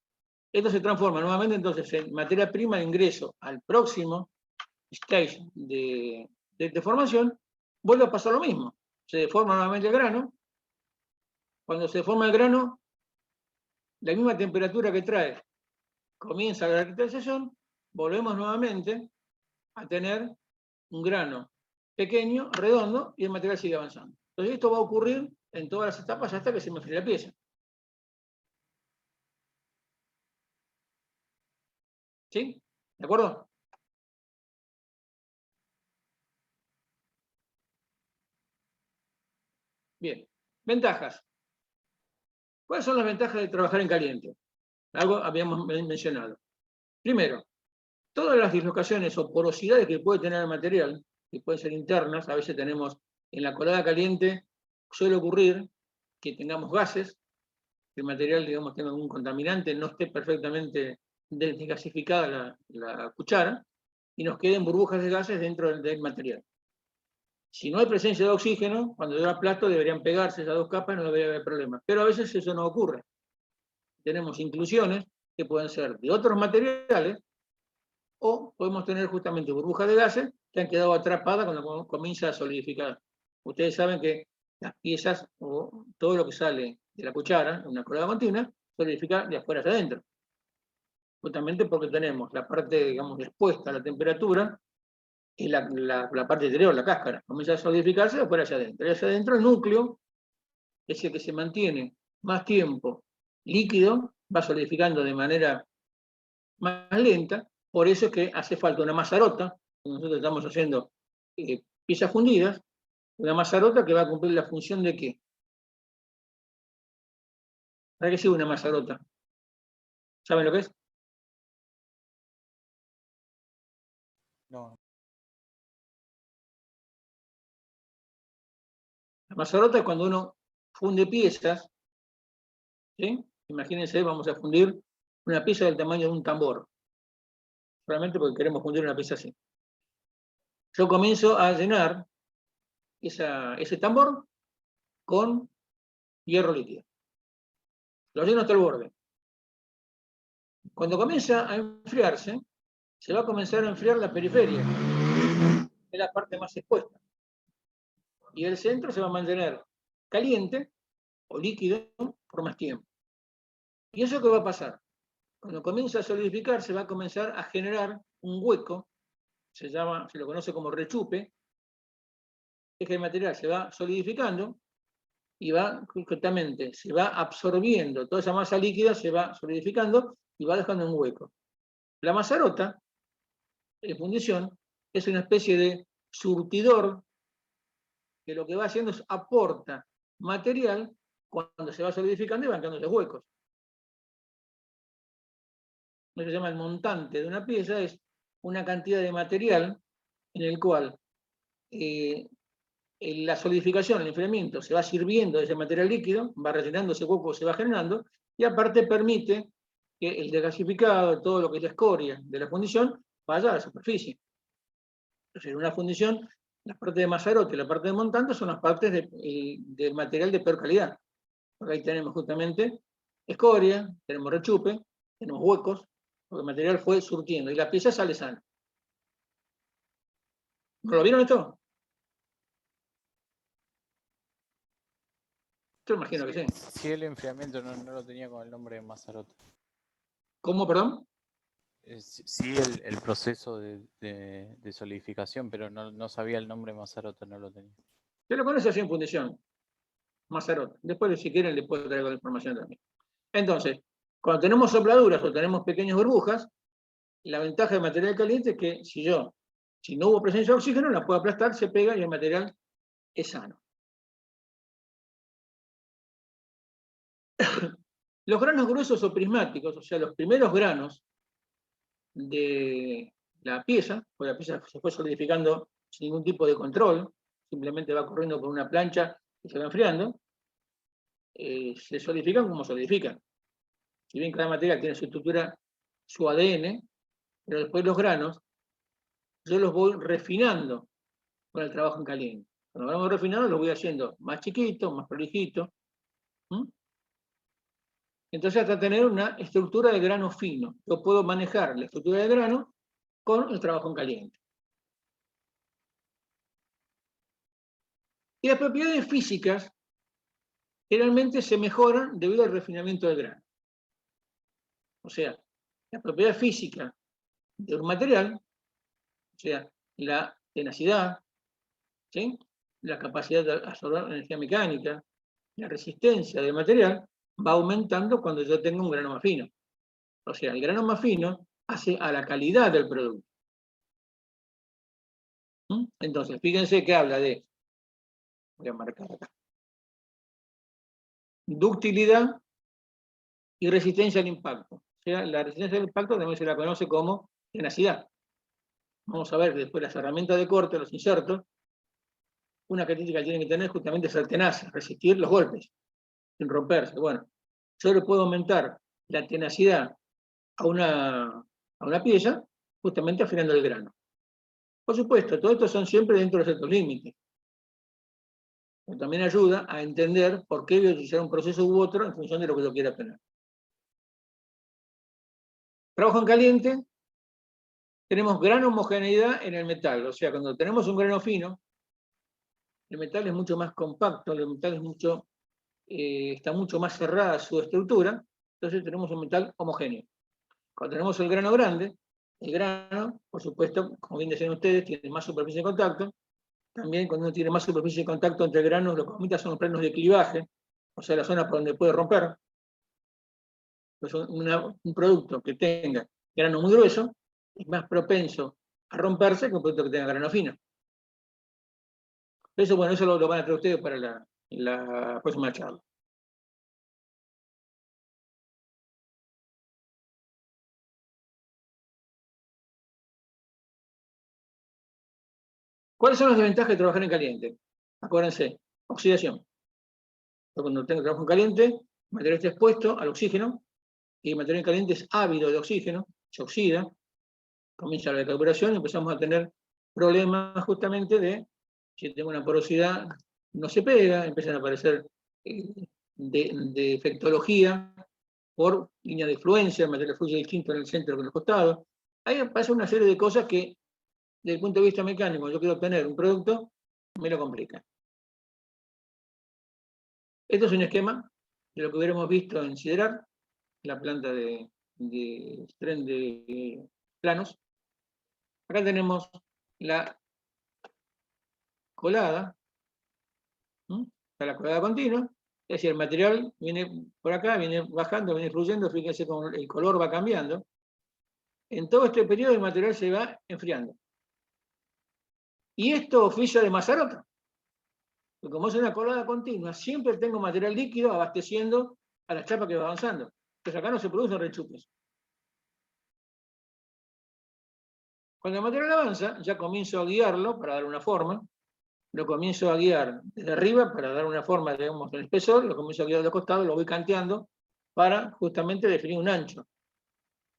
Esto se transforma nuevamente entonces en materia prima de ingreso al próximo stage de deformación, vuelve a pasar lo mismo. Se deforma nuevamente el grano. Cuando se deforma el grano, la misma temperatura que trae comienza la cristalización, volvemos nuevamente a tener un grano pequeño, redondo, y el material sigue avanzando. Entonces esto va a ocurrir en todas las etapas hasta que se me enfríe la pieza. ¿Sí? ¿De acuerdo? Bien. Ventajas. ¿Cuáles son las ventajas de trabajar en caliente? Algo habíamos mencionado. Primero, todas las dislocaciones o porosidades que puede tener el material, que pueden ser internas, a veces tenemos en la colada caliente, suele ocurrir que tengamos gases, que el material, digamos, tenga algún contaminante, no esté perfectamente desgasificada la cuchara, y nos queden burbujas de gases dentro del material. Si no hay presencia de oxígeno, cuando yo aplasto deberían pegarse esas dos capas y no debería haber problema. Pero a veces eso no ocurre. Tenemos inclusiones que pueden ser de otros materiales, o podemos tener justamente burbujas de gases que han quedado atrapadas cuando comienza a solidificar. Ustedes saben que las piezas o todo lo que sale de la cuchara, en una colada continua, solidifica de afuera hacia adentro. Justamente porque tenemos la parte, digamos, expuesta a la temperatura, y la parte interior, la cáscara, comienza a solidificarse de afuera hacia adentro. Y hacia adentro el núcleo es el que se mantiene más tiempo líquido, va solidificando de manera más lenta. Por eso es que hace falta una mazarota. Nosotros estamos haciendo piezas fundidas, una mazarota que va a cumplir la función de ¿qué? ¿Para qué sirve una mazarota? ¿Saben lo que es? No. La mazarota es cuando uno funde piezas, ¿sí? Imagínense, vamos a fundir una pieza del tamaño de un tambor, solamente porque queremos fundir una pieza así. Yo comienzo a llenar ese tambor con hierro líquido. Lo lleno hasta el borde. Cuando comienza a enfriarse, se va a comenzar a enfriar la periferia, que es la parte más expuesta. Y el centro se va a mantener caliente o líquido por más tiempo. ¿Y eso qué va a pasar? Cuando comienza a solidificar, se va a comenzar a generar un hueco, se lo conoce como rechupe, es que el material se va solidificando y va, justamente, se va absorbiendo, toda esa masa líquida se va solidificando y va dejando un hueco. La mazarota, de fundición, es una especie de surtidor que lo que va haciendo es aporta material cuando se va solidificando y van quedando los huecos. Lo que se llama el montante de una pieza es una cantidad de material en el cual la solidificación, el enfriamiento, se va sirviendo de ese material líquido, va rellenando ese hueco, se va generando, y aparte permite que el desgasificado, todo lo que es la escoria de la fundición, vaya a la superficie. Entonces, en una fundición, la parte de mazarote y la parte de montante son las partes del material de peor calidad. Porque ahí tenemos justamente escoria, tenemos rechupe, tenemos huecos, porque el material fue surtiendo, y la pieza sale sana. ¿No lo vieron esto? Yo imagino que sí. Sí, el enfriamiento no lo tenía con el nombre de Mazarota. ¿Cómo, perdón? Sí, el proceso de solidificación, pero no sabía el nombre Mazarota, no lo tenía. Usted lo conoce así en fundición, Mazarota. Después, si quieren, le puedo traer la información también. Entonces, cuando tenemos sopladuras o tenemos pequeñas burbujas, la ventaja del material caliente es que si no hubo presencia de oxígeno, la puedo aplastar, se pega y el material es sano. Los granos gruesos o prismáticos, o sea, los primeros granos de la pieza, pues la pieza se fue solidificando sin ningún tipo de control, simplemente va corriendo por una plancha y se va enfriando, se solidifican como solidifican. Si bien cada material tiene su estructura, su ADN, pero después los granos, yo los voy refinando con el trabajo en caliente. Cuando vamos refinando, los voy haciendo más chiquitos, más prolijitos. Entonces, hasta tener una estructura de grano fino. Yo puedo manejar la estructura de grano con el trabajo en caliente. Y las propiedades físicas generalmente se mejoran debido al refinamiento del grano. O sea, la propiedad física de un material, o sea, la tenacidad, ¿sí?, la capacidad de absorber energía mecánica, la resistencia del material, va aumentando cuando yo tengo un grano más fino. O sea, el grano más fino hace a la calidad del producto. Entonces, fíjense que habla de, voy a marcar acá, ductilidad y resistencia al impacto. O sea, la resistencia al impacto también se la conoce como tenacidad. Vamos a ver que después las herramientas de corte, los insertos, una característica que tienen que tener justamente es ser tenaz, resistir los golpes, sin romperse. Bueno, yo le puedo aumentar la tenacidad a una pieza justamente afinando el grano. Por supuesto, todo esto son siempre dentro de ciertos límites. Pero también ayuda a entender por qué voy a utilizar un proceso u otro en función de lo que yo quiera obtener. Trabajo en caliente, tenemos gran homogeneidad en el metal. O sea, cuando tenemos un grano fino, el metal es mucho más compacto, el metal es está mucho más cerrada su estructura, entonces tenemos un metal homogéneo. Cuando tenemos el grano grande, el grano, por supuesto, como bien decían ustedes, tiene más superficie de contacto. También cuando uno tiene más superficie de contacto entre granos, lo que aumenta son los planos de clivaje, o sea, la zona por donde puede romper. Pues un producto que tenga grano muy grueso es más propenso a romperse que un producto que tenga grano fino. Eso, bueno, eso lo van a traer ustedes para la próxima charla. ¿Cuáles son las desventajas de trabajar en caliente? Acuérdense, oxidación. Cuando tengo trabajo en caliente, el material está expuesto al oxígeno, y el material en caliente es ávido de oxígeno, se oxida, comienza la decarburación y empezamos a tener problemas justamente de, si tengo una porosidad, no se pega, empiezan a aparecer de efectología por línea de fluencia, el material fluye distinto en el centro que en los costados. Ahí pasa una serie de cosas que, desde el punto de vista mecánico, yo quiero obtener un producto, me lo complica. Esto es un esquema de lo que hubiéramos visto en Siderar, la planta de tren de planos. Acá tenemos la colada, está la colada continua, es decir, el material viene por acá, viene bajando, viene fluyendo, fíjense cómo el color va cambiando. En todo este periodo el material se va enfriando. Y esto oficia de mazarota. Porque como es una colada continua, siempre tengo material líquido abasteciendo a la chapa que va avanzando. Entonces acá no se producen rechupes. Cuando el material avanza, ya comienzo a guiarlo para dar una forma. Lo comienzo a guiar desde arriba para dar una forma, digamos, del espesor, lo comienzo a guiar de los costados, lo voy canteando para justamente definir un ancho.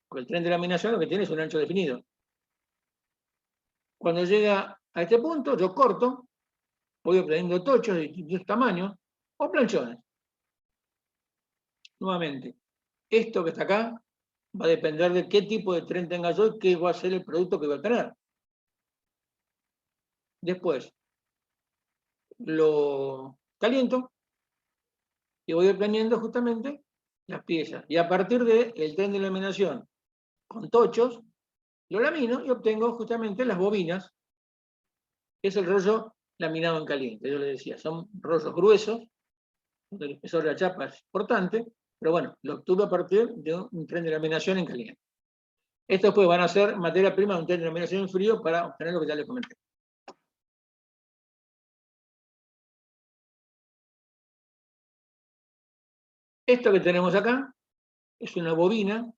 Porque el tren de laminación lo que tiene es un ancho definido. Cuando llega a este punto, yo corto, voy obteniendo tochos de distintos tamaños o planchones. Nuevamente, esto que está acá va a depender de qué tipo de tren tenga yo y qué va a ser el producto que voy a obtener. Después, lo caliento y voy obteniendo justamente las piezas. Y a partir del tren de laminación con tochos, lo lamino y obtengo justamente las bobinas, que es el rollo laminado en caliente. Yo les decía, son rollos gruesos, donde el espesor de la chapa es importante, pero bueno, lo obtuve a partir de un tren de laminación en caliente. Estos después van a ser materia prima de un tren de laminación en frío para obtener lo que ya les comenté. Esto que tenemos acá es una bobina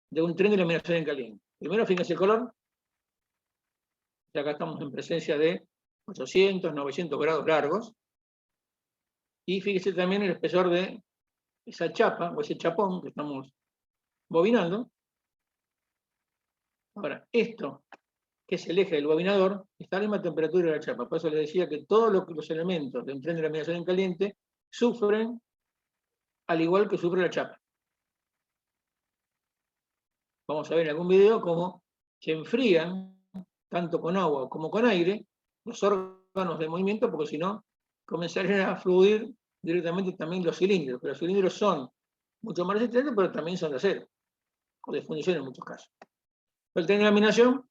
de un tren de laminación en caliente. Primero, fíjense el color. Y acá estamos en presencia de 800, 900 grados largos. Y fíjense también el espesor de esa chapa, o ese chapón que estamos bobinando. Ahora, esto, que es el eje del bobinador, está a la misma temperatura de la chapa. Por eso les decía que todos los elementos de un tren de laminación en caliente sufren al igual que sufre la chapa. Vamos a ver en algún video cómo se enfrían, tanto con agua como con aire, los órganos de movimiento, porque si no, comenzarían a fluir directamente también los cilindros. Pero los cilindros son mucho más resistentes, pero también son de acero, o de fundición en muchos casos. El tren de laminación,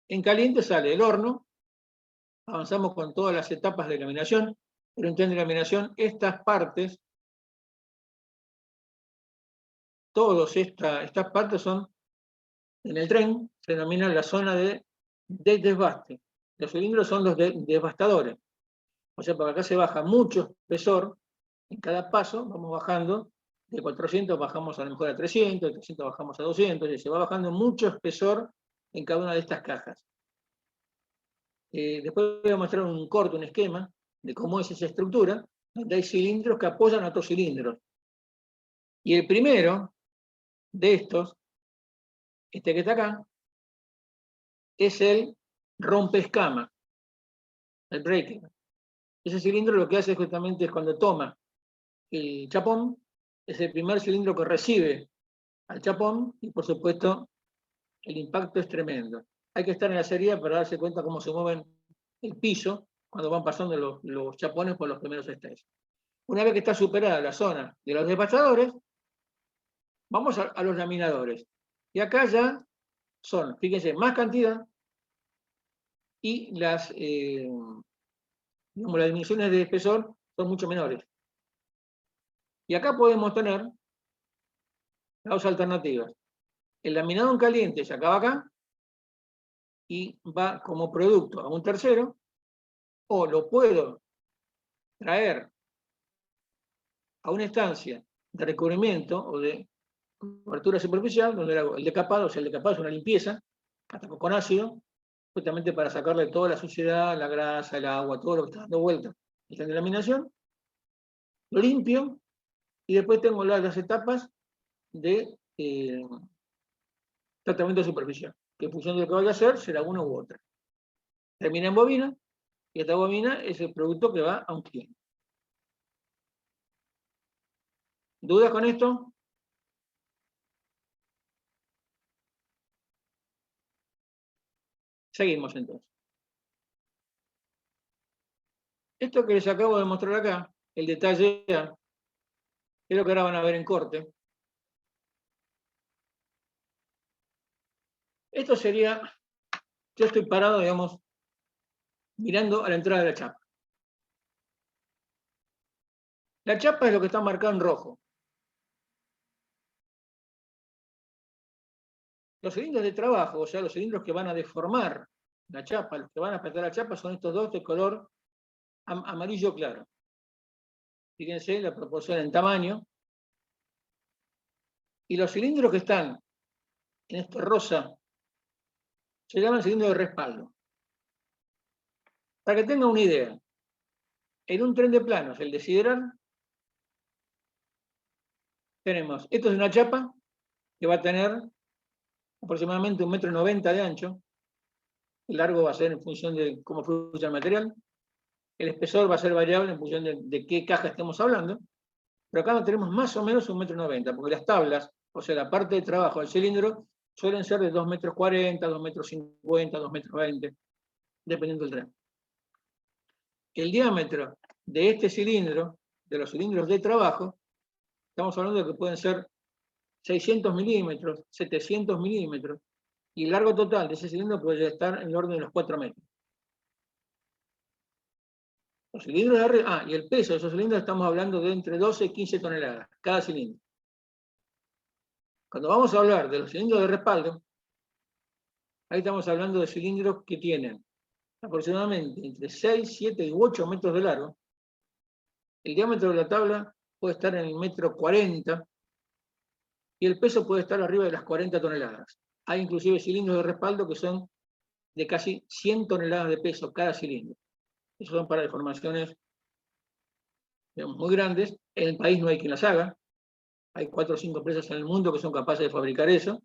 en caliente sale del horno, avanzamos con todas las etapas de laminación, pero en tren de laminación, estas partes, todas estas partes son, en el tren, se denomina la zona de desbaste. Los cilindros son los devastadores. O sea, para acá se baja mucho espesor, en cada paso vamos bajando, de 400 bajamos a lo mejor a 300, de 300 bajamos a 200, y se va bajando mucho espesor en cada una de estas cajas. Después voy a mostrar un corto, un esquema, de cómo es esa estructura, donde hay cilindros que apoyan a otros cilindros. Y el primero de estos, este que está acá, es el rompeescama, el breaker. Ese cilindro lo que hace justamente es cuando toma el chapón, es el primer cilindro que recibe al chapón y por supuesto el impacto es tremendo. Hay que estar en la serie para darse cuenta cómo se mueven el piso cuando van pasando los chapones por los primeros estrés. Una vez que está superada la zona de los despachadores, vamos a los laminadores. Y acá ya son, fíjense, más cantidad y las dimensiones de espesor son mucho menores. Y acá podemos tener las dos alternativas. El laminado en caliente se acaba acá y va como producto a un tercero, o lo puedo traer a una estancia de recubrimiento o de cobertura superficial, donde hago el decapado, o sea, el decapado es una limpieza, hasta con ácido, justamente para sacarle toda la suciedad, la grasa, el agua, todo lo que está dando vuelta, está en delaminación, lo limpio, y después tengo las etapas de tratamiento superficial, que en función de lo que vaya a hacer, será una u otra. Termina en bobina, y esta bobina es el producto que va a un cliente. ¿Dudas con esto? Seguimos entonces. Esto que les acabo de mostrar acá, el detalle A, es lo que ahora van a ver en corte. Esto sería, yo estoy parado, digamos, mirando a la entrada de la chapa. La chapa es lo que está marcado en rojo. Los cilindros de trabajo, o sea, los cilindros que van a deformar la chapa, los que van a apretar la chapa, son estos dos de color amarillo claro. Fíjense la proporción en tamaño. Y los cilindros que están en este rosa se llaman cilindros de respaldo. Para que tengan una idea, en un tren de planos, el de Siderar, tenemos, esto es una chapa que va a tener aproximadamente 1,90 m de ancho, el largo va a ser en función de cómo fluye el material, el espesor va a ser variable en función de qué caja estemos hablando, pero acá tenemos más o menos 1,90 m, porque las tablas, o sea, la parte de trabajo del cilindro, suelen ser de 2,40 m, 2,50 m, 2,20 m, dependiendo del tren. El diámetro de este cilindro, de los cilindros de trabajo, estamos hablando de que pueden ser 600 milímetros, 700 milímetros, y el largo total de ese cilindro puede estar en el orden de los 4 metros. Los cilindros de arriba, y el peso de esos cilindros estamos hablando de entre 12 y 15 toneladas, cada cilindro. Cuando vamos a hablar de los cilindros de respaldo, ahí estamos hablando de cilindros que tienen aproximadamente entre 6, 7 y 8 metros de largo. El diámetro de la tabla puede estar en el 1,40 m, y el peso puede estar arriba de las 40 toneladas. Hay inclusive cilindros de respaldo que son de casi 100 toneladas de peso cada cilindro. Esos son para deformaciones, digamos, muy grandes. En el país no hay quien las haga. Hay 4 o 5 empresas en el mundo que son capaces de fabricar eso,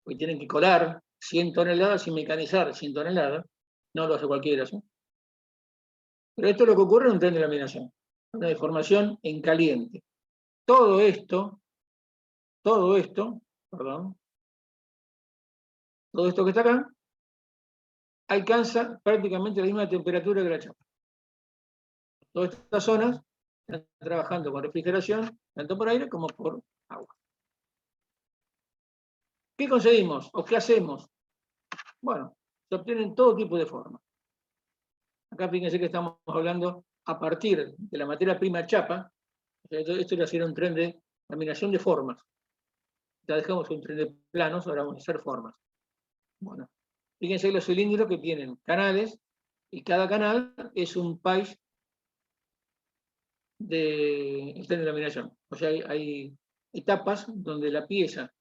porque tienen que colar 100 toneladas y mecanizar 100 toneladas. No lo hace cualquiera, ¿sí? Pero esto es lo que ocurre en un tren de laminación. Una deformación en caliente. Todo esto que está acá, alcanza prácticamente la misma temperatura que la chapa. Todas estas zonas están trabajando con refrigeración, tanto por aire como por agua. ¿Qué conseguimos o qué hacemos? Bueno, se obtienen todo tipo de formas. Acá fíjense que estamos hablando a partir de la materia prima chapa. Esto ya sería un tren de laminación de formas. Ya dejamos un tren de planos, ahora vamos a hacer formas. Bueno, fíjense los cilindros que tienen canales, y cada canal es un país del tren de laminación. O sea, hay etapas donde la pieza,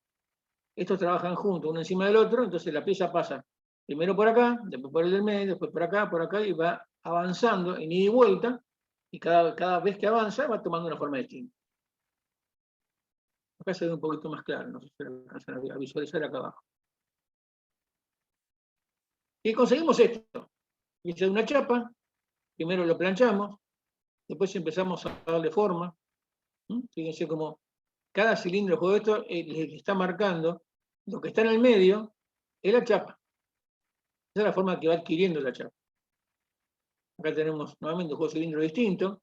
estos trabajan juntos, uno encima del otro, entonces la pieza pasa primero por acá, después por el del medio, después por acá, y va avanzando en ida y vuelta, y cada vez que avanza va tomando una forma distinta. Acá se ve un poquito más claro, no sé si lo alcanzan a visualizar acá abajo. Y conseguimos esto. Hice una chapa, primero lo planchamos, después empezamos a darle forma. Fíjense cómo cada cilindro de juego esto le está marcando lo que está en el medio, es la chapa. Esa es la forma que va adquiriendo la chapa. Acá tenemos nuevamente un juego de cilindro distinto.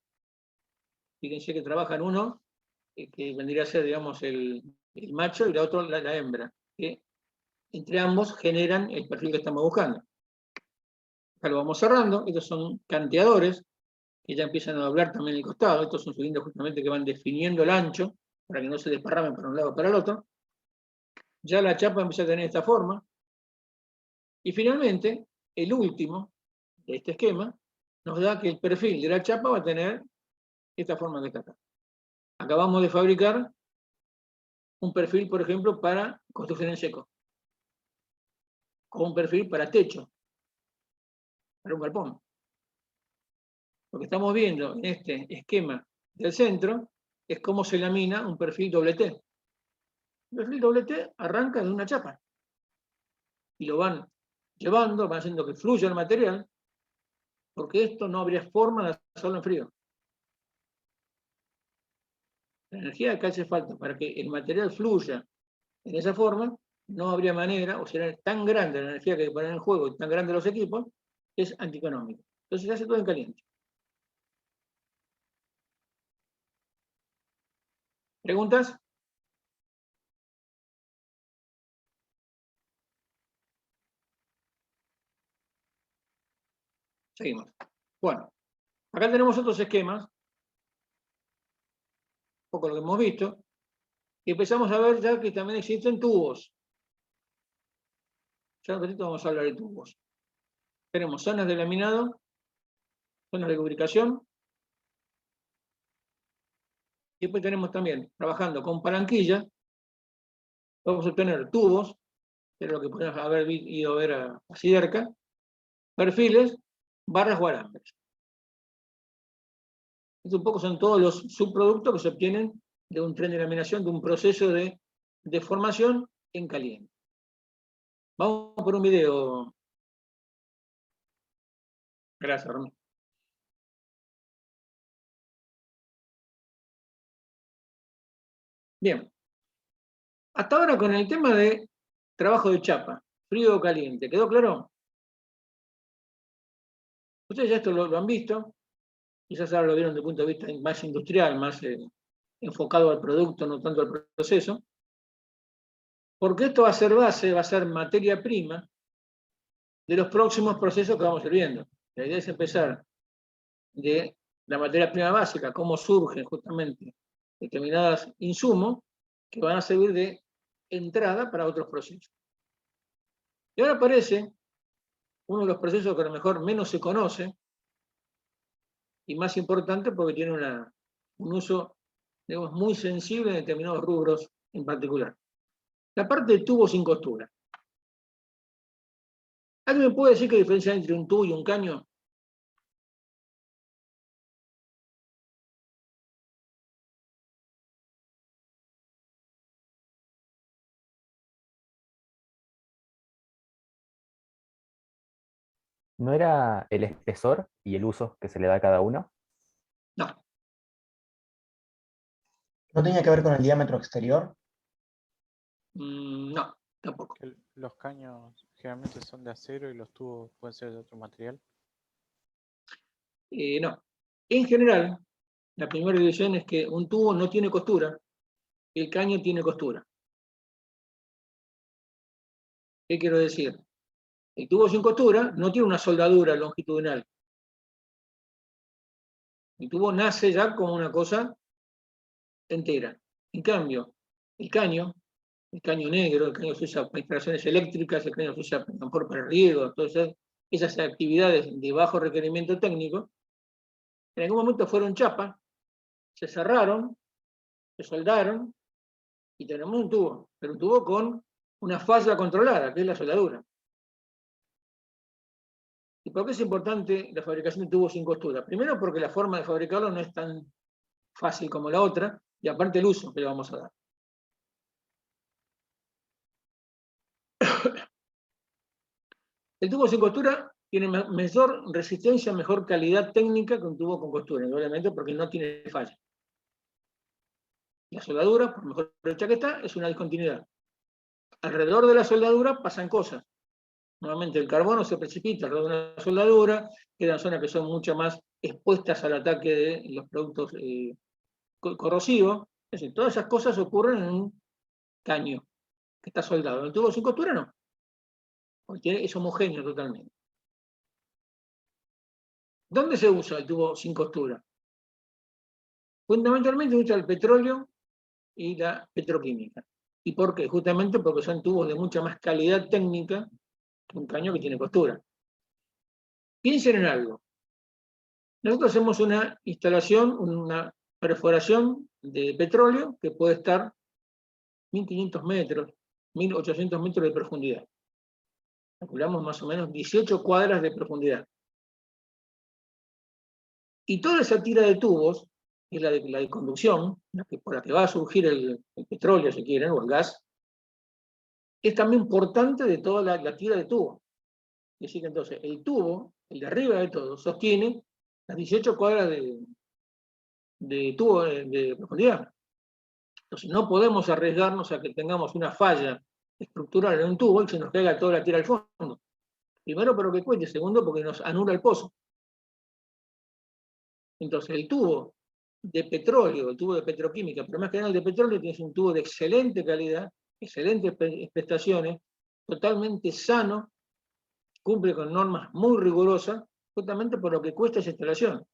Fíjense que trabajan uno, que vendría a ser, digamos, el macho, y la otra la hembra, que entre ambos generan el perfil que estamos buscando. Acá lo vamos cerrando. Estos son canteadores, que ya empiezan a doblar también el costado. Estos son cilindros justamente que van definiendo el ancho, para que no se desparramen para un lado o para el otro. Ya la chapa empieza a tener esta forma. Y finalmente, el último de este esquema nos da que el perfil de la chapa va a tener esta forma que está acá. Acabamos de fabricar un perfil, por ejemplo, para construcción en seco, o un perfil para techo, para un galpón. Lo que estamos viendo en este esquema del centro es cómo se lamina un perfil doble T. El perfil doble T arranca de una chapa y lo van llevando, van haciendo que fluya el material, porque esto no habría forma de hacerlo en frío. La energía que hace falta para que el material fluya en esa forma, no habría manera, o será tan grande la energía que hay que poner en juego y tan grande los equipos, es antieconómico. Entonces se hace todo en caliente. ¿Preguntas? Seguimos. Bueno, acá tenemos otros esquemas, un poco lo que hemos visto, y empezamos a ver ya que también existen tubos. Ya en un ratito vamos a hablar de tubos. Tenemos zonas de laminado, zonas de lubricación, y después tenemos también, trabajando con palanquilla, vamos a obtener tubos, que es lo que podemos haber ido a ver así cerca, perfiles, barras o alambres. Estos un poco son todos los subproductos que se obtienen de un tren de laminación, de un proceso de deformación en caliente. Vamos por un video. Gracias, Ramón. Bien. Hasta ahora con el tema de trabajo de chapa, frío o caliente, ¿quedó claro? Ustedes ya esto lo han visto, quizás ahora lo vieron desde el punto de vista más industrial, más enfocado al producto, no tanto al proceso, porque esto va a ser base, va a ser materia prima de los próximos procesos que vamos a ir viendo. La idea es empezar de la materia prima básica, cómo surgen justamente determinados insumos que van a servir de entrada para otros procesos. Y ahora aparece uno de los procesos que a lo mejor menos se conoce y más importante porque tiene un uso, digamos, muy sensible en determinados rubros en particular. La parte de tubo sin costura. ¿Alguien me puede decir qué diferencia hay entre un tubo y un caño? ¿No era el espesor y el uso que se le da a cada uno? No. ¿No tenía que ver con el diámetro exterior? No, tampoco. Los caños generalmente son de acero y los tubos pueden ser de otro material. No. En general, la primera división es que un tubo no tiene costura, el caño tiene costura. ¿Qué quiero decir? El tubo sin costura no tiene una soldadura longitudinal. El tubo nace ya como una cosa entera. En cambio, el caño negro, el caño se usa para instalaciones eléctricas, el caño se usa mejor para riego, entonces esas actividades de bajo requerimiento técnico, en algún momento fueron chapa, se cerraron, se soldaron, y tenemos un tubo, pero un tubo con una falla controlada, que es la soldadura. ¿Y por qué es importante la fabricación de tubos sin costura? Primero porque la forma de fabricarlo no es tan fácil como la otra, y aparte el uso que le vamos a dar. El tubo sin costura tiene mayor resistencia, mejor calidad técnica que un tubo con costura, obviamente porque no tiene falla. La soldadura, por mejor hecha que está, es una discontinuidad. Alrededor de la soldadura pasan cosas. Nuevamente el carbono se precipita alrededor de una soldadura, quedan zonas que son mucho más expuestas al ataque de los productos corrosivos. Es decir, todas esas cosas ocurren en un caño que está soldado. En el tubo sin costura no, porque es homogéneo totalmente. ¿Dónde se usa el tubo sin costura? Fundamentalmente se usa el petróleo y la petroquímica. ¿Y por qué? Justamente porque son tubos de mucha más calidad técnica que un caño que tiene costura. Piensen en algo. Nosotros hacemos una instalación, una perforación de petróleo que puede estar 1500 metros, 1800 metros de profundidad. Calculamos más o menos 18 cuadras de profundidad. Y toda esa tira de tubos, que es la de conducción, por la que va a surgir el petróleo, si quieren, o el gas, es también importante de toda la tira de tubos. Es decir, que entonces el tubo, el de arriba de todo, sostiene las 18 cuadras de tubo de profundidad. Entonces no podemos arriesgarnos a que tengamos una falla estructural en un tubo y se nos caiga toda la tira al fondo. Primero, por lo que cueste. Segundo, porque nos anula el pozo. Entonces el tubo de petróleo, el tubo de petroquímica, pero más que nada el de petróleo, tienes un tubo de excelente calidad, excelentes prestaciones, totalmente sano, cumple con normas muy rigurosas, justamente por lo que cuesta esa instalación.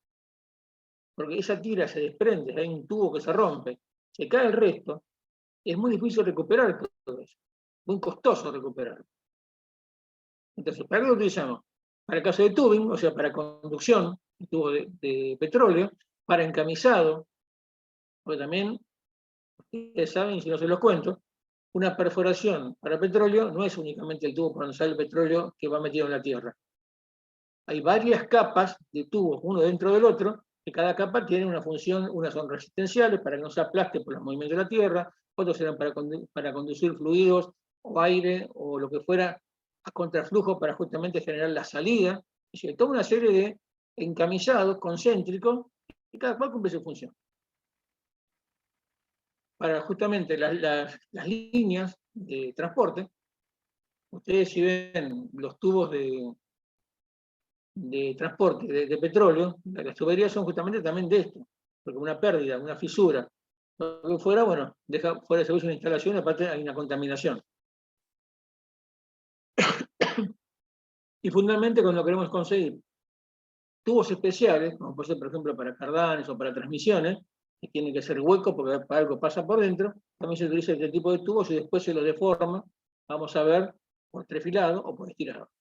Porque esa tira se desprende, hay un tubo que se rompe, se cae el resto, es muy difícil recuperar todo eso, muy costoso recuperarlo. Entonces, ¿para qué lo utilizamos? Para el caso de tubing, o sea, para conducción, el tubo de petróleo, para encamisado, porque también, ustedes saben, si no se los cuento, una perforación para petróleo no es únicamente el tubo por donde sale el petróleo que va metido en la tierra. Hay varias capas de tubos, uno dentro del otro, que cada capa tiene una función, unas son resistenciales para que no se aplaste por los movimientos de la tierra, otros serán para conducir fluidos o aire o lo que fuera a contraflujo para justamente generar la salida. Es decir, toda una serie de encamisados concéntricos y cada cual cumple su función. Para justamente las líneas de transporte, ustedes si ven los tubos de transporte de petróleo, las tuberías son justamente también de esto, porque una pérdida, una fisura, lo que fuera, bueno, deja fuera de servicio una instalación, aparte hay una contaminación. Y fundamentalmente cuando queremos conseguir tubos especiales, como puede ser por ejemplo para cardanes o para transmisiones, que tienen que ser huecos porque algo pasa por dentro, también se utiliza este tipo de tubos y después se los deforma, vamos a ver, por trefilado o por estirado.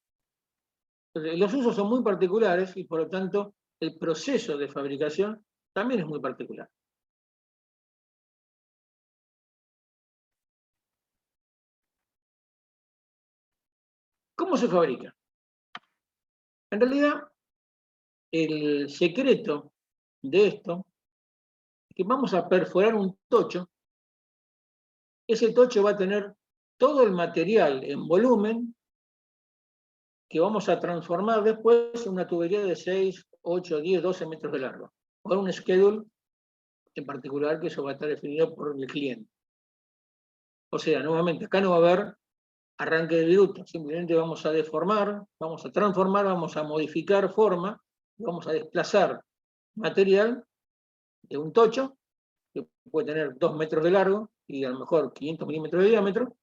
Entonces, los usos son muy particulares y por lo tanto el proceso de fabricación también es muy particular. ¿Cómo se fabrica? En realidad, el secreto de esto es que vamos a perforar un tocho. Ese tocho va a tener todo el material en volumen que vamos a transformar después en una tubería de 6, 8, 10, 12 metros de largo. Con un schedule en particular que eso va a estar definido por el cliente. O sea, nuevamente, acá no va a haber arranque de viruta, simplemente vamos a deformar, vamos a transformar, vamos a modificar forma, vamos a desplazar material de un tocho, que puede tener 2 metros de largo y a lo mejor 500 milímetros de diámetro,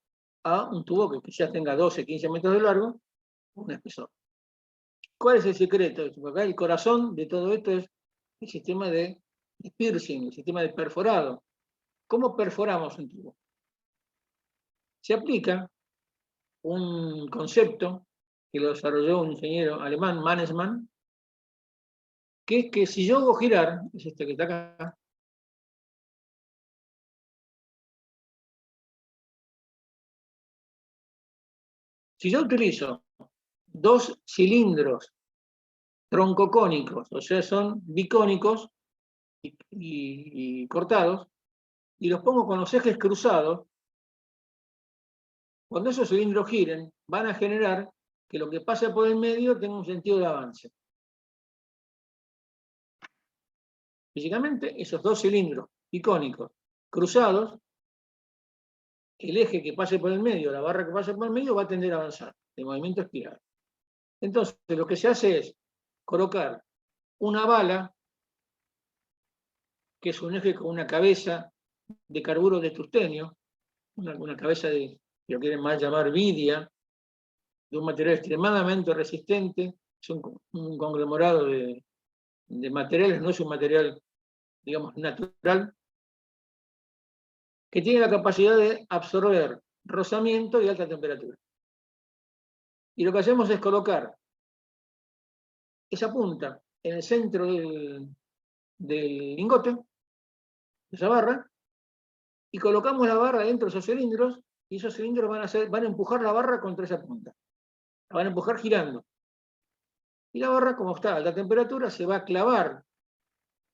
a un tubo que quizás tenga 12, 15 metros de largo, un espesor. ¿Cuál es el secreto? Acá el corazón de todo esto es el sistema de piercing, el sistema de perforado. ¿Cómo perforamos un tubo? Se aplica un concepto que lo desarrolló un ingeniero alemán, Mannesmann, que es que si yo hago girar, es este que está acá, si yo utilizo 2 cilindros troncocónicos, o sea, son bicónicos y cortados, y los pongo con los ejes cruzados, cuando esos cilindros giren, van a generar que lo que pase por el medio tenga un sentido de avance. Físicamente, esos dos cilindros icónicos cruzados, el eje que pase por el medio, la barra que pase por el medio, va a tender a avanzar, de movimiento espiral. Entonces, lo que se hace es colocar una bala, que es un eje con una cabeza de carburo de tungstenio, una cabeza de, si lo quieren más llamar vidia, de un material extremadamente resistente, es un conglomerado de materiales, no es un material, digamos, natural, que tiene la capacidad de absorber rozamiento y alta temperatura. Y lo que hacemos es colocar esa punta en el centro del lingote, de esa barra, y colocamos la barra dentro de esos cilindros, y esos cilindros van a empujar la barra contra esa punta. La van a empujar girando. Y la barra, como está a alta temperatura, se va a clavar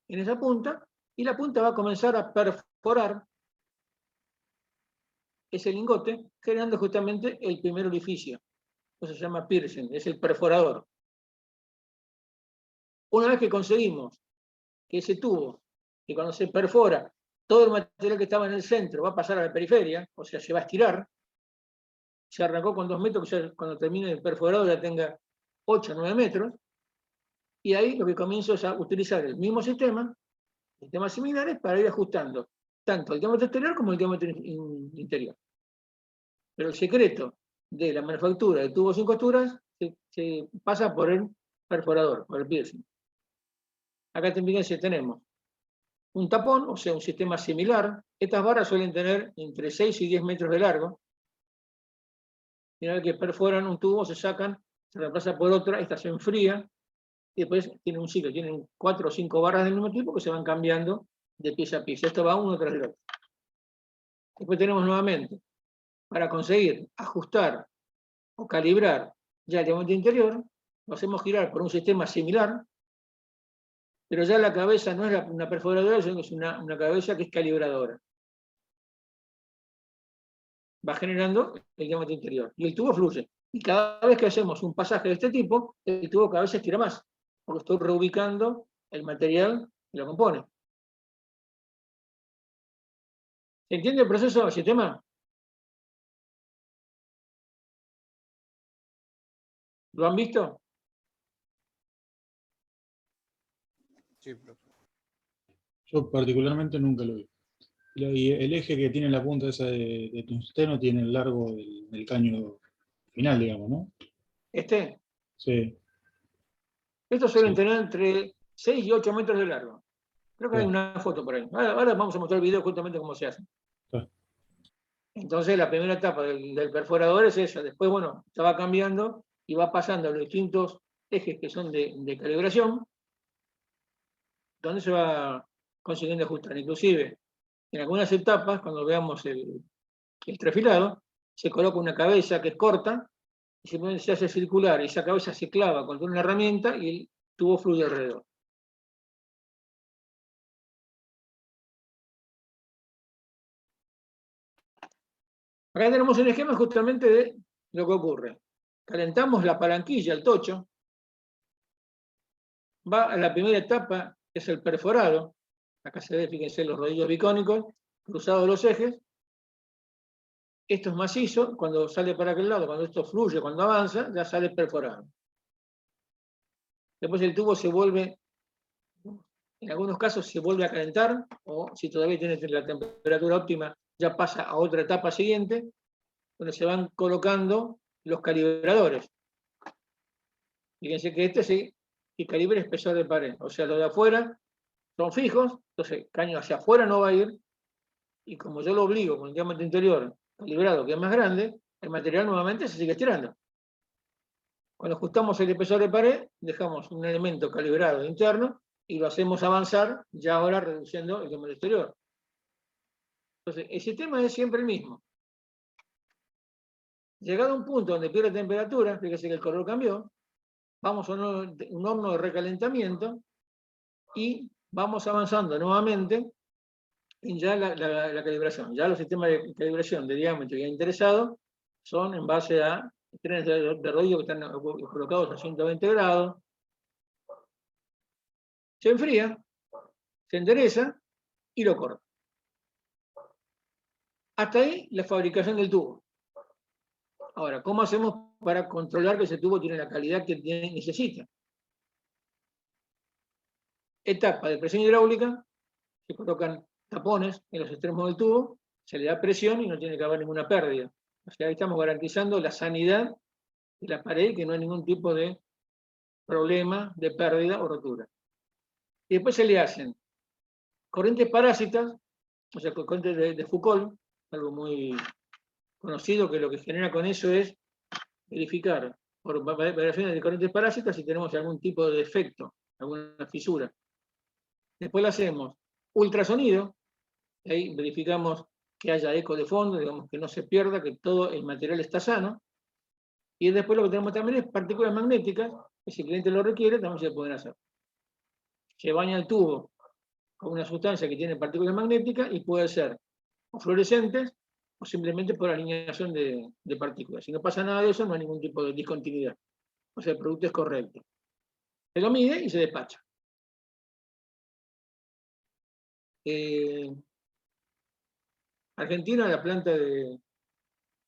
en esa punta, y la punta va a comenzar a perforar ese lingote, generando justamente el primer orificio. Eso se llama piercing, es el perforador. Una vez que conseguimos que ese tubo, que cuando se perfora, todo el material que estaba en el centro va a pasar a la periferia, o sea, se va a estirar. Se arrancó con 2 metros, que ya cuando termine el perforado ya tenga 8 o 9 metros. Y ahí lo que comienzo es a utilizar el mismo sistema, sistemas similares, para ir ajustando tanto el diámetro exterior como el diámetro interior. Pero el secreto de la manufactura de tubos sin costuras se pasa por el perforador, por el piercing. Acá también tenemos un tapón, o sea, un sistema similar. Estas barras suelen tener entre 6 y 10 metros de largo. Y una vez que perforan un tubo, se sacan, se reemplaza por otra, esta se enfría, y después tienen un ciclo, tienen 4 o 5 barras del mismo tipo que se van cambiando de pieza a pieza. Esto va uno tras el otro. Después tenemos nuevamente, para conseguir ajustar o calibrar ya el diámetro interior, lo hacemos girar por un sistema similar, pero ya la cabeza no es una perforadora, sino que es una cabeza que es calibradora. Va generando el diámetro interior. Y el tubo fluye. Y cada vez que hacemos un pasaje de este tipo, el tubo cada vez se estira más, porque estoy reubicando el material que lo compone. ¿Se entiende el proceso del sistema? ¿Lo han visto? Sí, profe. Yo particularmente nunca lo vi. Y el eje que tiene la punta esa de tungsteno tiene el largo del caño final, digamos, ¿no? Sí. Estos suelen Sí. tener entre 6 y 8 metros de largo. Creo que hay una foto por ahí. Ahora vamos a mostrar el video justamente cómo se hace. Entonces la primera etapa del perforador es esa. Después, bueno, se va cambiando y va pasando a los distintos ejes que son de calibración, donde se va consiguiendo ajustar. Inclusive, en algunas etapas, cuando veamos el trefilado, se coloca una cabeza que es corta, y se hace circular, y esa cabeza se clava contra una herramienta y el tubo fluye alrededor. Acá tenemos un esquema justamente de lo que ocurre. Calentamos la palanquilla, el tocho, va a la primera etapa, que es el perforado. Acá se ve, fíjense, los rodillos bicónicos, cruzados los ejes. Esto es macizo, cuando sale para aquel lado, cuando esto fluye, cuando avanza, ya sale perforado. Después el tubo se vuelve, en algunos casos se vuelve a calentar, o si todavía tiene la temperatura óptima, ya pasa a otra etapa siguiente, donde se van colocando los calibradores. Fíjense que este sí, que calibre espesor de pared, o sea, los de afuera son fijos, entonces el caño hacia afuera no va a ir, y como yo lo obligo con el diámetro interior calibrado, que es más grande, el material nuevamente se sigue estirando. Cuando ajustamos el espesor de pared, dejamos un elemento calibrado interno y lo hacemos avanzar, ya ahora reduciendo el diámetro exterior. Entonces, el sistema es siempre el mismo. Llegado a un punto donde pierde temperatura, fíjese que el color cambió, vamos a un horno de recalentamiento y vamos avanzando nuevamente en ya la calibración. Ya los sistemas de calibración de diámetro ya interesados son en base a trenes de rodillo que están colocados a 120 grados. Se enfría, se endereza y lo corta. Hasta ahí la fabricación del tubo. Ahora, ¿cómo hacemos para controlar que ese tubo tiene la calidad que necesita? Etapa de presión hidráulica, se colocan tapones en los extremos del tubo, se le da presión y no tiene que haber ninguna pérdida. O sea, ahí estamos garantizando la sanidad de la pared, que no hay ningún tipo de problema de pérdida o rotura. Y después se le hacen corrientes parásitas, o sea, corrientes de Foucault, algo muy conocido, que lo que genera con eso es verificar por variaciones de corrientes parásitas si tenemos algún tipo de defecto, alguna fisura. Después le hacemos ultrasonido, y ahí verificamos que haya eco de fondo, digamos que no se pierda, que todo el material está sano. Y después lo que tenemos también es partículas magnéticas, que si el cliente lo requiere, también se pueden hacer. Se baña el tubo con una sustancia que tiene partículas magnéticas y puede ser o fluorescentes o simplemente por alineación de partículas. Si no pasa nada de eso, no hay ningún tipo de discontinuidad. O sea, el producto es correcto. Se lo mide y se despacha. Argentina, la planta de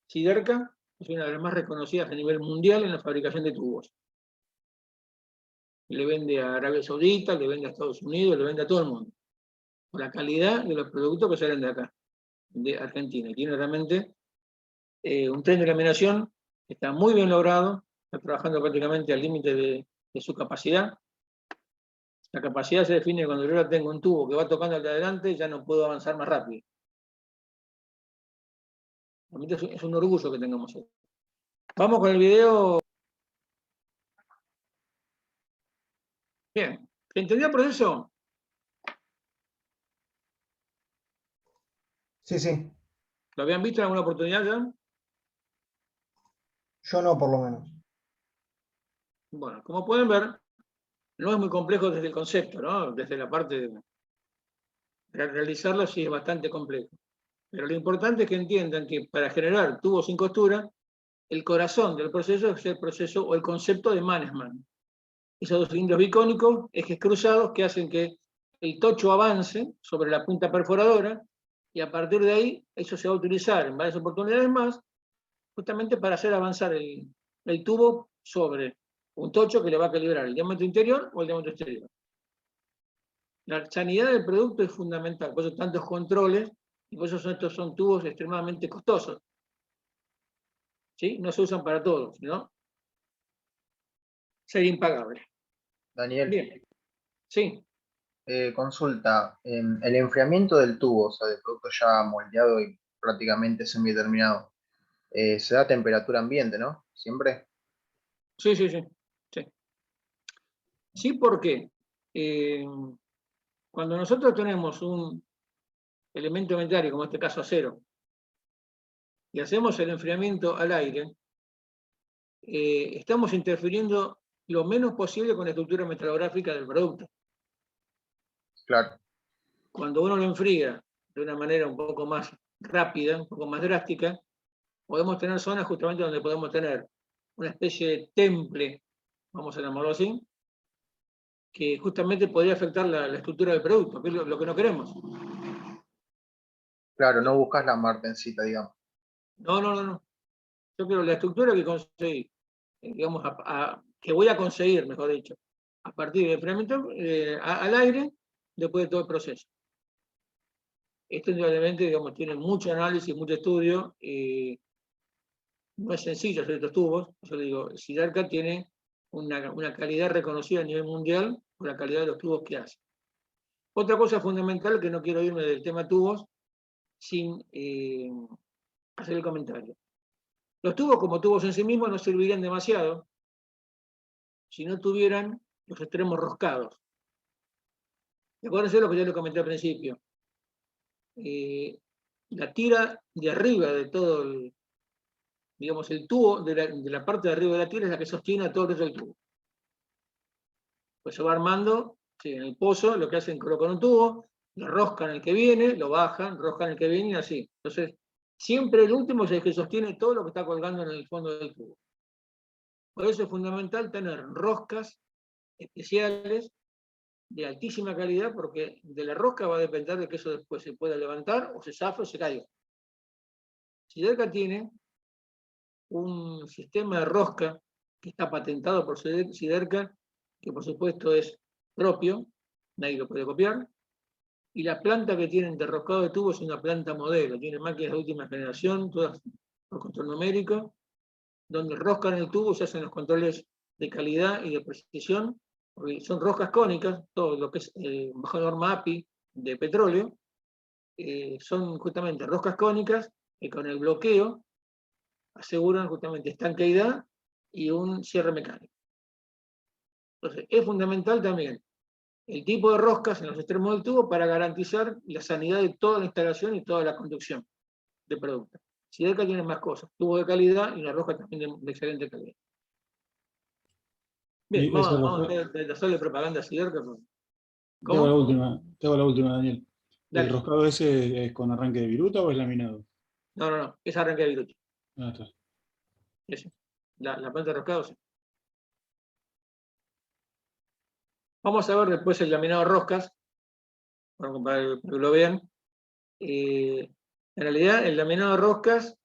Siderca, es una de las más reconocidas a nivel mundial en la fabricación de tubos. Le vende a Arabia Saudita, le vende a Estados Unidos, le vende a todo el mundo. Por la calidad de los productos que salen de acá, de Argentina. Y tiene realmente un tren de laminación que está muy bien logrado, está trabajando prácticamente al límite de su capacidad. La capacidad se define cuando yo tengo un tubo que va tocando hacia adelante, ya no puedo avanzar más rápido. Realmente es un orgullo que tengamos eso. Vamos con el video. Bien, ¿se entendió el proceso? Sí, sí. ¿Lo habían visto en alguna oportunidad ya? Yo no, por lo menos. Bueno, como pueden ver, no es muy complejo desde el concepto, ¿no? Desde la parte de realizarlo sí es bastante complejo. Pero lo importante es que entiendan que para generar tubos sin costura, el corazón del proceso es el proceso o el concepto de Mannesmann. Esos dos cilindros bicónicos, ejes cruzados, que hacen que el tocho avance sobre la punta perforadora, y a partir de ahí, eso se va a utilizar en varias oportunidades más, justamente para hacer avanzar el tubo sobre un tocho que le va a calibrar el diámetro interior o el diámetro exterior. La sanidad del producto es fundamental, por eso tantos controles, y por eso estos son tubos extremadamente costosos. ¿Sí? No se usan para todos, ¿no? Sería impagable. Daniel, Bien. Sí. Consulta, el enfriamiento del tubo, o sea, del producto ya moldeado y prácticamente semi-terminado, se da a temperatura ambiente, ¿no? ¿Siempre? Sí. Sí, porque cuando nosotros tenemos un elemento metálico, como en este caso acero, y hacemos el enfriamiento al aire, estamos interfiriendo lo menos posible con la estructura metalográfica del producto. Claro. Cuando uno lo enfría de una manera un poco más rápida, un poco más drástica, podemos tener zonas justamente donde podemos tener una especie de temple, vamos a llamarlo así, que justamente podría afectar la estructura del producto, que es lo que no queremos. Claro, no buscas la martencita, digamos. No. Yo quiero la estructura que conseguí, digamos, que voy a conseguir, mejor dicho, a partir del enfriamiento al aire, después de todo el proceso. Esto indudablemente, digamos, tiene mucho análisis, mucho estudio, no es sencillo hacer estos tubos. Yo digo, Siderca tiene una calidad reconocida a nivel mundial por la calidad de los tubos que hace. Otra cosa fundamental, que no quiero irme del tema tubos sin hacer el comentario. Los tubos como tubos en sí mismos no servirían demasiado si no tuvieran los extremos roscados. Acuérdense lo que yo les comenté al principio. La tira de arriba de todo el tubo, de la parte de arriba de la tira es la que sostiene a todo el resto del tubo. Pues se va armando, sí, en el pozo, lo que hacen, colocan un tubo, lo roscan el que viene, lo bajan, roscan el que viene y así. Entonces, siempre el último es el que sostiene todo lo que está colgando en el fondo del tubo. Por eso es fundamental tener roscas especiales de altísima calidad, porque de la rosca va a depender de que eso después se pueda levantar, o se zafe o se caiga. Siderca tiene un sistema de rosca que está patentado por Siderca, que por supuesto es propio, nadie lo puede copiar, y la planta que tienen de roscado de tubo es una planta modelo, tiene máquinas de última generación, todas por control numérico, donde roscan el tubo, se hacen los controles de calidad y de precisión, porque son roscas cónicas, todo lo que es bajo norma API de petróleo, son justamente roscas cónicas que con el bloqueo aseguran justamente estanqueidad y un cierre mecánico. Entonces, es fundamental también el tipo de roscas en los extremos del tubo para garantizar la sanidad de toda la instalación y toda la conducción de producto. Siderca tiene más cosas, tubo de calidad y una rosca también de excelente calidad. Bien, vamos a hacerle propaganda a Siderca. Te hago la última, Daniel. Dale. ¿El roscado ese es con arranque de viruta o es laminado? No, es arranque de viruta. Ah, está. Ese. La planta de roscado, sí. Vamos a ver después el laminado de roscas, para que lo vean. En realidad, el laminado de roscas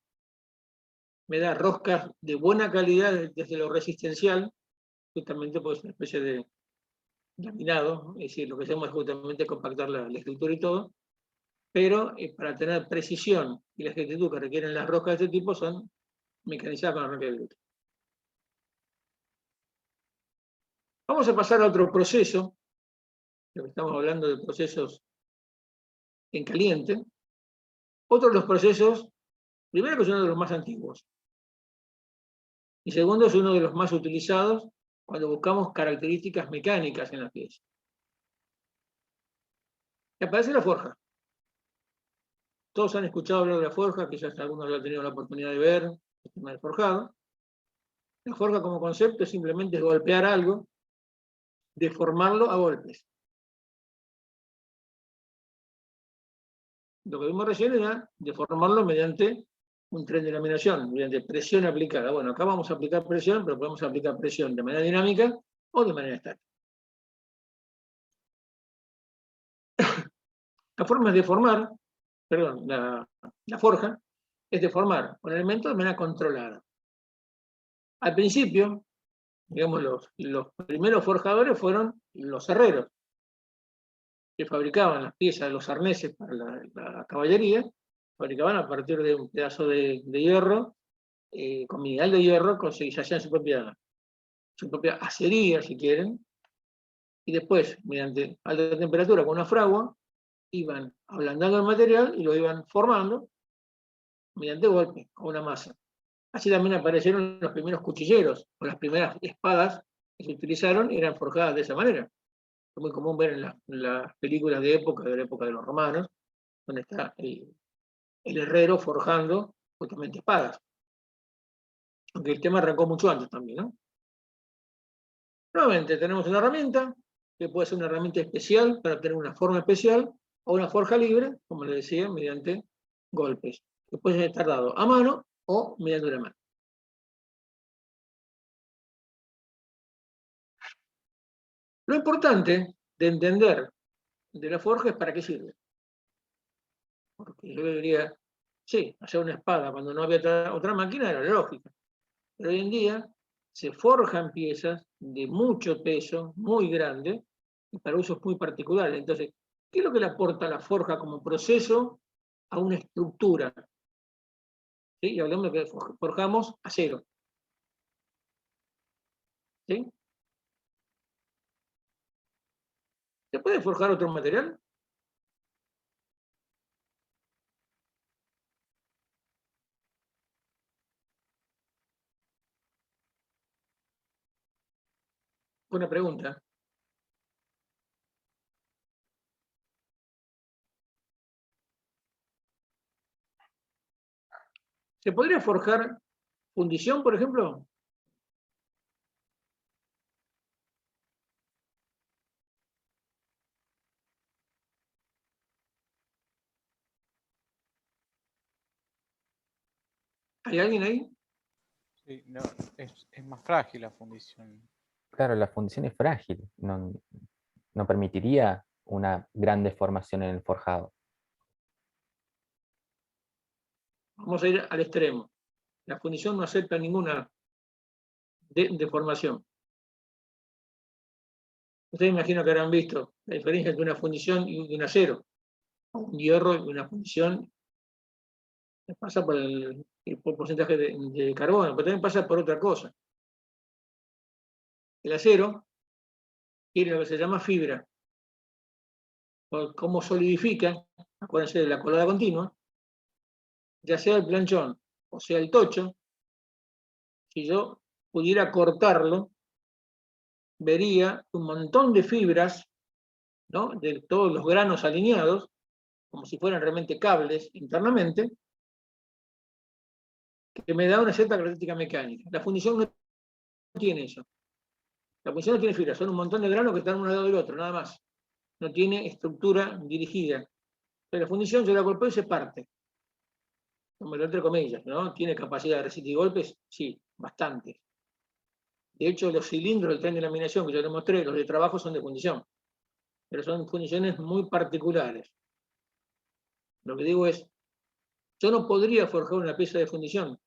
me da roscas de buena calidad desde lo resistencial, justamente pues una especie de laminado, es decir, lo que hacemos es justamente compactar la escritura y todo, pero para tener precisión y la exactitud que requieren las roscas de este tipo son mecanizadas con arranque de viruta. Vamos a pasar a otro proceso, lo que estamos hablando de procesos en caliente. Otro de los procesos, primero que es uno de los más antiguos, y segundo es uno de los más utilizados cuando buscamos características mecánicas en la pieza. Y aparece la forja. Todos han escuchado hablar de la forja, quizás algunos lo han tenido la oportunidad de ver, el tema del forjado. La forja como concepto simplemente es golpear algo, deformarlo a golpes. Lo que vimos recién era deformarlo mediante un tren de laminación, mediante presión aplicada. Bueno, acá vamos a aplicar presión, pero podemos aplicar presión de manera dinámica o de manera estática. La forma es deformar, perdón, la forja es deformar un elemento de manera controlada. Al principio, digamos, los primeros forjadores fueron los herreros, que fabricaban las piezas, los arneses para la caballería, fabricaban a partir de un pedazo de hierro, con mineral de hierro, se hacían su propia acería, si quieren, y después, mediante alta temperatura con una fragua, iban ablandando el material y lo iban formando mediante golpe, con una masa. Así también aparecieron los primeros cuchilleros, o las primeras espadas que se utilizaron eran forjadas de esa manera. Es muy común ver en las películas de la época de los romanos, donde está el herrero forjando justamente espadas. Aunque el tema arrancó mucho antes también, ¿no? Nuevamente tenemos una herramienta, que puede ser una herramienta especial para obtener una forma especial, o una forja libre, como les decía, mediante golpes, que puede estar dado a mano o mediante una mano. Lo importante de entender de la forja es para qué sirve. Porque yo diría, sí, hacer una espada cuando no había otra máquina era lógica. Pero hoy en día se forjan piezas de mucho peso, muy grande, y para usos muy particulares. Entonces, ¿qué es lo que le aporta la forja como proceso a una estructura? ¿Sí? Y hablamos de que forjamos acero. ¿Sí? ¿Se puede forjar otro material? Buena pregunta. ¿Se podría forjar fundición, por ejemplo? ¿Hay alguien ahí? Sí, no, es más frágil la fundición. Claro, la fundición es frágil, no permitiría una gran deformación en el forjado. Vamos a ir al extremo. La fundición no acepta ninguna deformación. Ustedes imagino que habrán visto la diferencia entre una fundición y un acero, un hierro y una fundición. Pasa por el porcentaje de carbono, pero también pasa por otra cosa. El acero tiene lo que se llama fibra. Cómo solidifica, acuérdense de la colada continua, ya sea el planchón o sea el tocho, si yo pudiera cortarlo, vería un montón de fibras, ¿no?, de todos los granos alineados, como si fueran realmente cables internamente, que me da una cierta característica mecánica. La fundición no tiene eso. La fundición no tiene fibras, son un montón de granos que están uno al lado del otro, nada más. No tiene estructura dirigida. Pero la fundición yo la golpeo y se parte. Como lo entre comillas, ¿no? ¿Tiene capacidad de resistir golpes? Sí, bastante. De hecho, los cilindros del tren de laminación que yo les mostré, los de trabajo, son de fundición. Pero son fundiciones muy particulares. Lo que digo es, yo no podría forjar una pieza de fundición,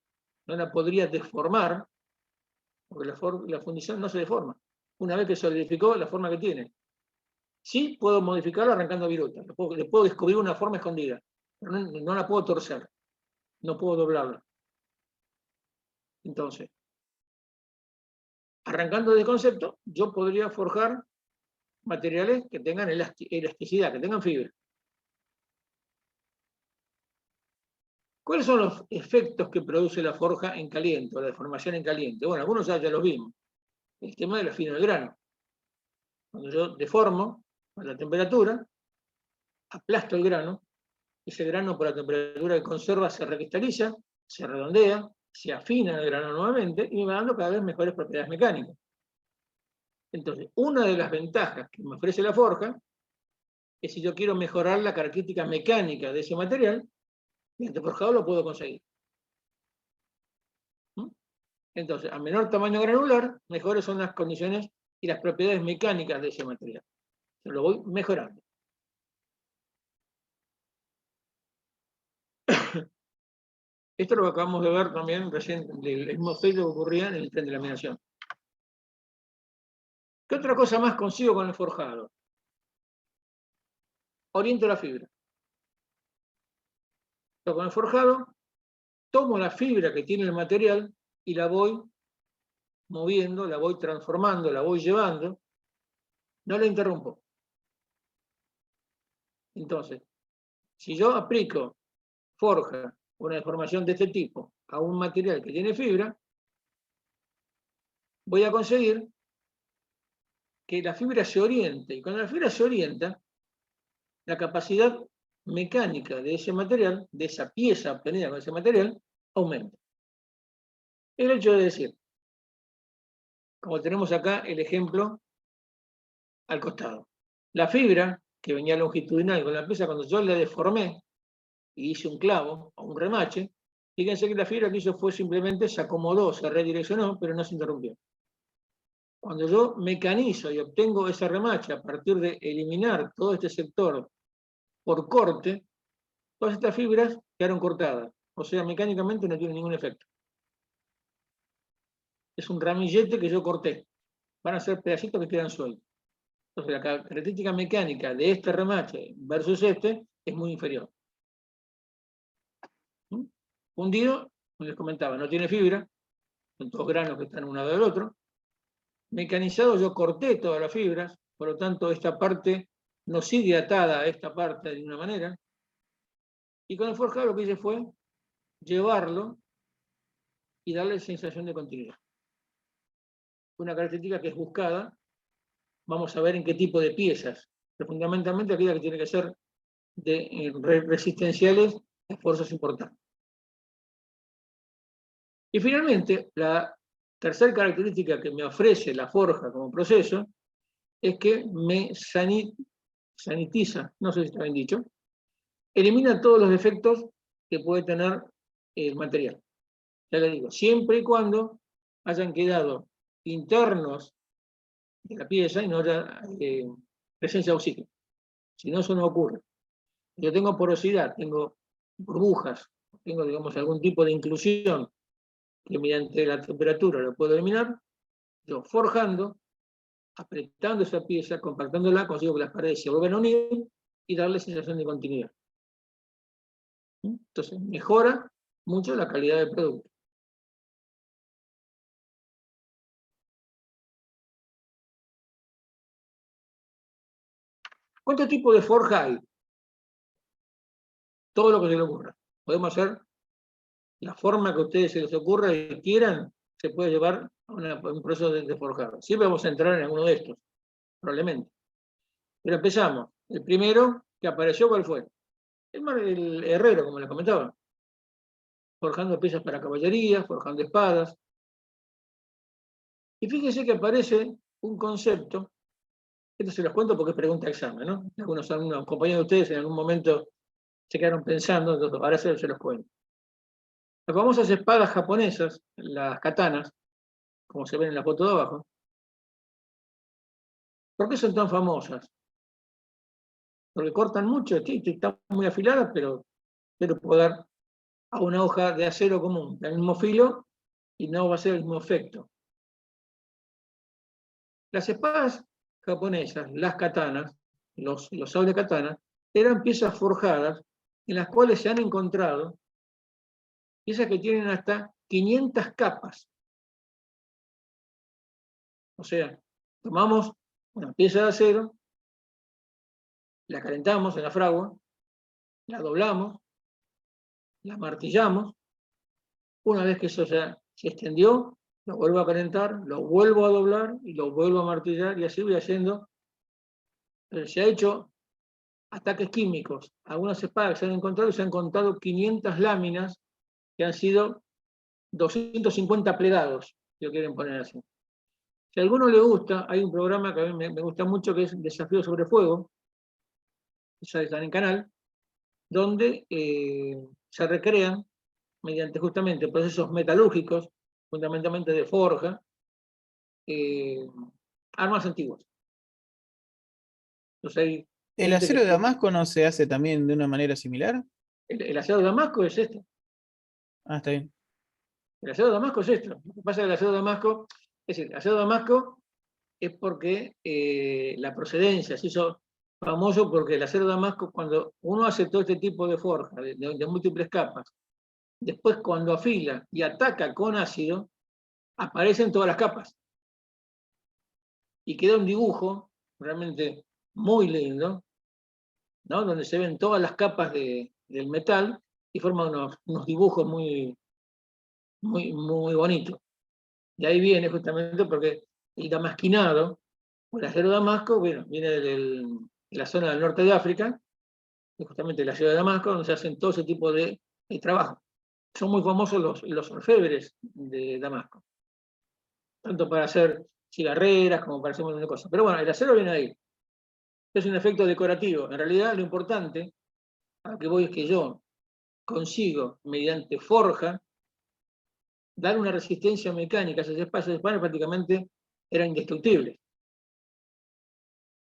no la podría deformar, porque la fundición no se deforma. Una vez que solidificó la forma que tiene. Sí puedo modificarla arrancando virutas, le puedo descubrir una forma escondida, pero no la puedo torcer, no puedo doblarla. Entonces, arrancando de concepto, yo podría forjar materiales que tengan elasticidad, que tengan fibra. ¿Cuáles son los efectos que produce la forja en caliente, o la deformación en caliente? Bueno, algunos ya los vimos. El tema del afino del grano. Cuando yo deformo a la temperatura, aplasto el grano, ese grano por la temperatura que conserva se recristaliza, se redondea, se afina el grano nuevamente y me va dando cada vez mejores propiedades mecánicas. Entonces, una de las ventajas que me ofrece la forja es si yo quiero mejorar la característica mecánica de ese material, mediante forjado lo puedo conseguir. Entonces, a menor tamaño granular, mejores son las condiciones y las propiedades mecánicas de ese material. Yo lo voy mejorando. Esto es lo que acabamos de ver también recién, el mismo efecto que ocurría en el tren de laminación. ¿Qué otra cosa más consigo con el forjado? Oriento la fibra. Yo con el forjado tomo la fibra que tiene el material y la voy moviendo, la voy transformando, la voy llevando, no la interrumpo. Entonces, si yo aplico forja, una deformación de este tipo, a un material que tiene fibra, voy a conseguir que la fibra se oriente. Y cuando la fibra se orienta, la capacidad mecánica de ese material, de esa pieza obtenida con ese material, aumenta. El hecho de decir, como tenemos acá el ejemplo al costado, la fibra que venía longitudinal con la pieza, cuando yo la deformé y hice un clavo o un remache, fíjense que la fibra que hizo fue simplemente se acomodó, se redireccionó, pero no se interrumpió. Cuando yo mecanizo y obtengo ese remache a partir de eliminar todo este sector por corte, todas estas fibras quedaron cortadas. O sea, mecánicamente no tiene ningún efecto. Es un ramillete que yo corté. Van a ser pedacitos que quedan sueltos. Entonces, la característica mecánica de este remache versus este es muy inferior. Fundido, como les comentaba, no tiene fibra, son todos granos que están uno al lado del otro. Mecanizado, yo corté todas las fibras, por lo tanto, esta parte no sigue atada a esta parte de ninguna manera. Y con el forjado lo que hice fue llevarlo y darle sensación de continuidad. Una característica que es buscada, vamos a ver en qué tipo de piezas, pero fundamentalmente aquella que tiene que ser resistenciales a esfuerzos importantes. Y finalmente, la tercera característica que me ofrece la forja como proceso es que me sanitiza, no sé si está bien dicho, elimina todos los defectos que puede tener el material. Ya le digo, siempre y cuando hayan quedado internos de la pieza y no haya presencia de oxígeno. Si no, eso no ocurre. Yo tengo porosidad, tengo burbujas, tengo, digamos, algún tipo de inclusión que mediante la temperatura lo puedo eliminar. Yo forjando, apretando esa pieza, compactándola, consigo que las paredes se vuelvan a unir y darle sensación de continuidad. Entonces, mejora mucho la calidad del producto. ¿Cuántos tipos de forja hay? Todo lo que se le ocurra. Podemos hacer la forma que a ustedes se les ocurra y quieran, se puede llevar a un proceso de forjado. Siempre vamos a entrar en alguno de estos, probablemente. Pero empezamos. El primero que apareció, ¿cuál fue? El herrero, como les comentaba. Forjando piezas para caballería, forjando espadas. Y fíjense que aparece un concepto, esto se los cuento porque es pregunta de examen, ¿no? Algunos compañeros de ustedes en algún momento se quedaron pensando, entonces ahora se los cuento. Las famosas espadas japonesas, las katanas, como se ven en la foto de abajo, ¿por qué son tan famosas? Porque cortan mucho, están muy afiladas, pero puedo dar a una hoja de acero común, del mismo filo, y no va a ser el mismo efecto. Las espadas japonesas, las katanas, los sables katana, eran piezas forjadas en las cuales se han encontrado piezas que tienen hasta 500 capas. O sea, tomamos una pieza de acero, la calentamos en la fragua, la doblamos, la martillamos. Una vez que eso ya se extendió, lo vuelvo a calentar, lo vuelvo a doblar y lo vuelvo a martillar y así voy haciendo. Se ha hecho ataques químicos. Algunas espadas que se han encontrado y se han contado 500 láminas que han sido 250 plegados, si lo quieren poner así. Si a alguno le gusta, hay un programa que a mí me gusta mucho que es Desafío sobre Fuego, ya está en el canal, donde se recrean mediante justamente procesos metalúrgicos, fundamentalmente de forja, armas antiguas. Entonces, ¿El acero de Damasco no se hace también de una manera similar? El acero de Damasco es este. Ah, está bien. El acero de Damasco es esto. Lo que pasa es que el acero de Damasco, es decir, el acero de Damasco es porque la procedencia se hizo famoso porque el acero de Damasco, cuando uno hace todo este tipo de forja, de múltiples capas, después cuando afila y ataca con ácido, aparecen todas las capas. Y queda un dibujo realmente muy lindo, ¿no? Donde se ven todas las capas del metal y forman unos dibujos muy bonitos. De ahí viene justamente porque el damasquinado, o el acero Damasco, bueno, viene de la zona del norte de África, y justamente la ciudad de Damasco, donde se hacen todo ese tipo de trabajo. Son muy famosos los orfebres de Damasco, tanto para hacer cigarreras como para hacer un montón de cosas. Pero bueno, el acero viene ahí. Es un efecto decorativo. En realidad, lo importante, a lo que voy es que yo consigo, mediante forja, dar una resistencia mecánica a esos espacios. Los prácticamente eran indestructibles.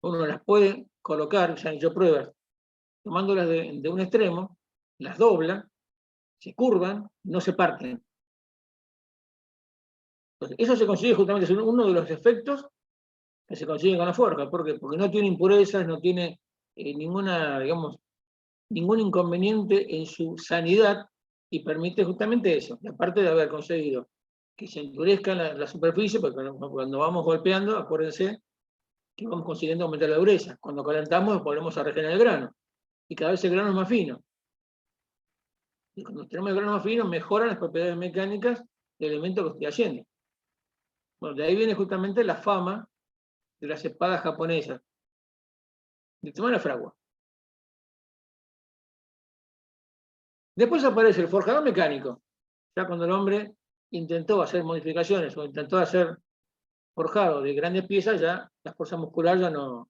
Uno las puede colocar, ya han hecho pruebas, tomándolas de un extremo, las dobla, se curvan, no se parten. Entonces, eso se consigue justamente, es uno de los efectos que se consiguen con la forja. ¿Por qué? Porque no tiene impurezas, no tiene ningún inconveniente en su sanidad y permite justamente eso. Y aparte de haber conseguido que se endurezca la superficie, porque cuando vamos golpeando, acuérdense que vamos consiguiendo aumentar la dureza. Cuando calentamos volvemos a regenerar el grano. Y cada vez el grano es más fino. Y cuando tenemos el grano más fino, mejoran las propiedades mecánicas del elemento que estoy haciendo. Bueno, de ahí viene justamente la fama de las espadas japonesas. De tema de la fragua. Después aparece el forjador mecánico. Ya cuando el hombre intentó hacer modificaciones o intentó hacer forjado de grandes piezas, ya la fuerza muscular ya no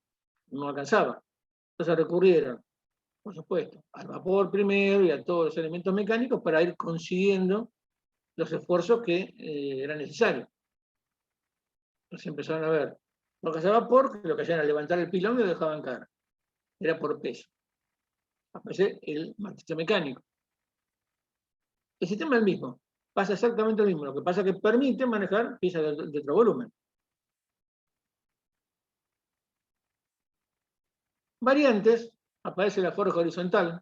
alcanzaba. Entonces recurrieron, por supuesto, al vapor primero y a todos los elementos mecánicos para ir consiguiendo los esfuerzos que eran necesarios. Entonces empezaron a ver forjas a vapor, que lo que hacían era levantar el pilón y lo dejaban caer. Era por peso. Aparece el martillo mecánico. El sistema es el mismo. Pasa exactamente lo mismo. Lo que pasa es que permite manejar piezas de otro volumen. Variantes, aparece la forja horizontal.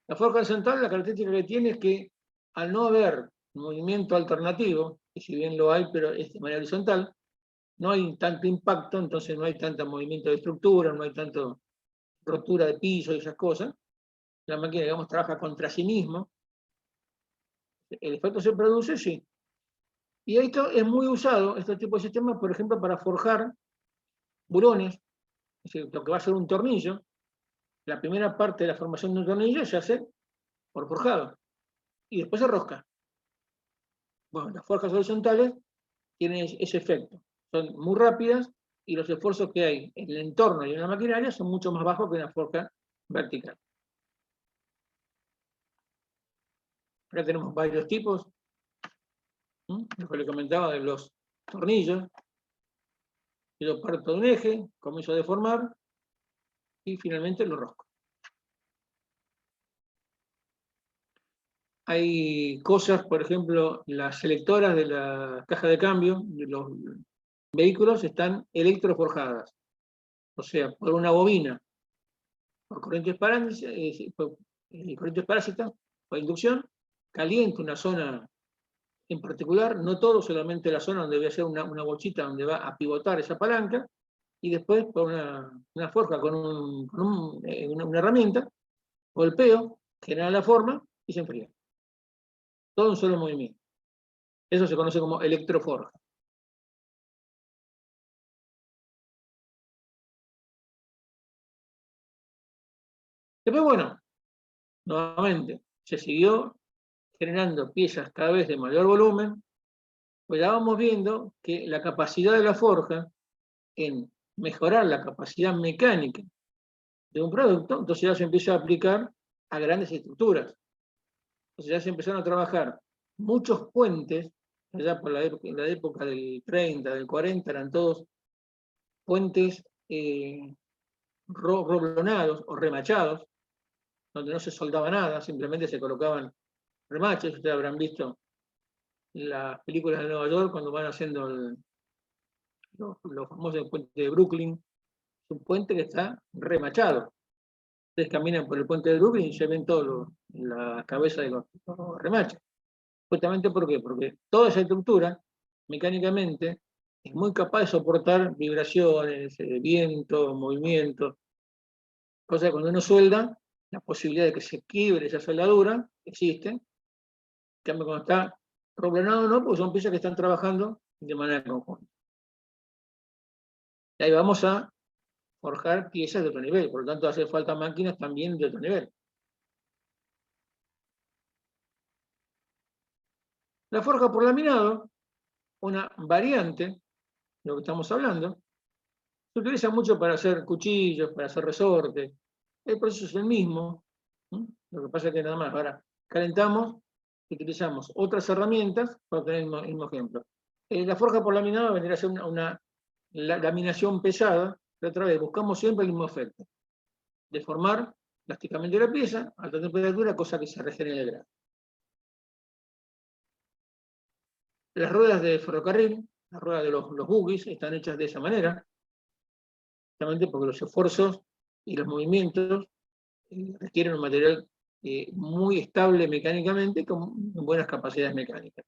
La forja horizontal, la característica que tiene es que al no haber movimiento alternativo, y si bien lo hay, pero es de manera horizontal, no hay tanto impacto, entonces no hay tanto movimiento de estructura, no hay tanto rotura de piso y esas cosas. La máquina, digamos, trabaja contra sí mismo. El efecto se produce, sí. Y esto es muy usado, este tipo de sistemas, por ejemplo, para forjar burones, es decir, lo que va a ser un tornillo. La primera parte de la formación de un tornillo se hace por forjado, y después se rosca. Bueno, las forjas horizontales tienen ese efecto. Son muy rápidas y los esfuerzos que hay en el entorno y en la maquinaria son mucho más bajos que en la forja vertical. Acá tenemos varios tipos. Lo que le comentaba de los tornillos. Yo parto de un eje, comienzo a deformar y finalmente lo rosco. Hay cosas, por ejemplo, las selectoras de la caja de cambio de los vehículos están electroforjadas. O sea, por una bobina, por corrientes parásitas, por inducción, calienta una zona en particular, no todo, solamente la zona donde voy a hacer una bochita donde va a pivotar esa palanca, y después por una forja con una herramienta, golpeo, genera la forma y se enfría. Todo un solo movimiento. Eso se conoce como electroforja. Después, bueno, nuevamente, se siguió generando piezas cada vez de mayor volumen, pues ya vamos viendo que la capacidad de la forja en mejorar la capacidad mecánica de un producto, entonces ya se empieza a aplicar a grandes estructuras. Entonces ya se empezaron a trabajar muchos puentes, allá por en la época del 30, del 40, eran todos puentes roblonados o remachados, donde no se soldaba nada, simplemente se colocaban remaches. Ustedes habrán visto las películas de Nueva York cuando van haciendo los famosos puentes de Brooklyn. Es un puente que está remachado. Ustedes caminan por el puente de Brooklyn y se ven todas las cabezas de los remaches. Justamente ¿por qué? Porque toda esa estructura, mecánicamente, es muy capaz de soportar vibraciones, viento, movimiento. Cosa que cuando uno suelda, la posibilidad de que se quiebre esa soldadura existe. En cambio, cuando está roblenado no, porque son piezas que están trabajando de manera conjunta. Y ahí vamos a forjar piezas de otro nivel, por lo tanto hace falta máquinas también de otro nivel. La forja por laminado, una variante de lo que estamos hablando, se utiliza mucho para hacer cuchillos, para hacer resortes. El proceso es el mismo. Lo que pasa es que nada más ahora calentamos y utilizamos otras herramientas para obtener el mismo ejemplo. La forja por laminado vendría a ser una laminación pesada, pero otra vez buscamos siempre el mismo efecto. Deformar plásticamente la pieza a alta temperatura, cosa que se regenere el grano. Las ruedas de ferrocarril, las ruedas de los buggies, están hechas de esa manera, justamente porque los esfuerzos y los movimientos requieren un material muy estable mecánicamente, con buenas capacidades mecánicas.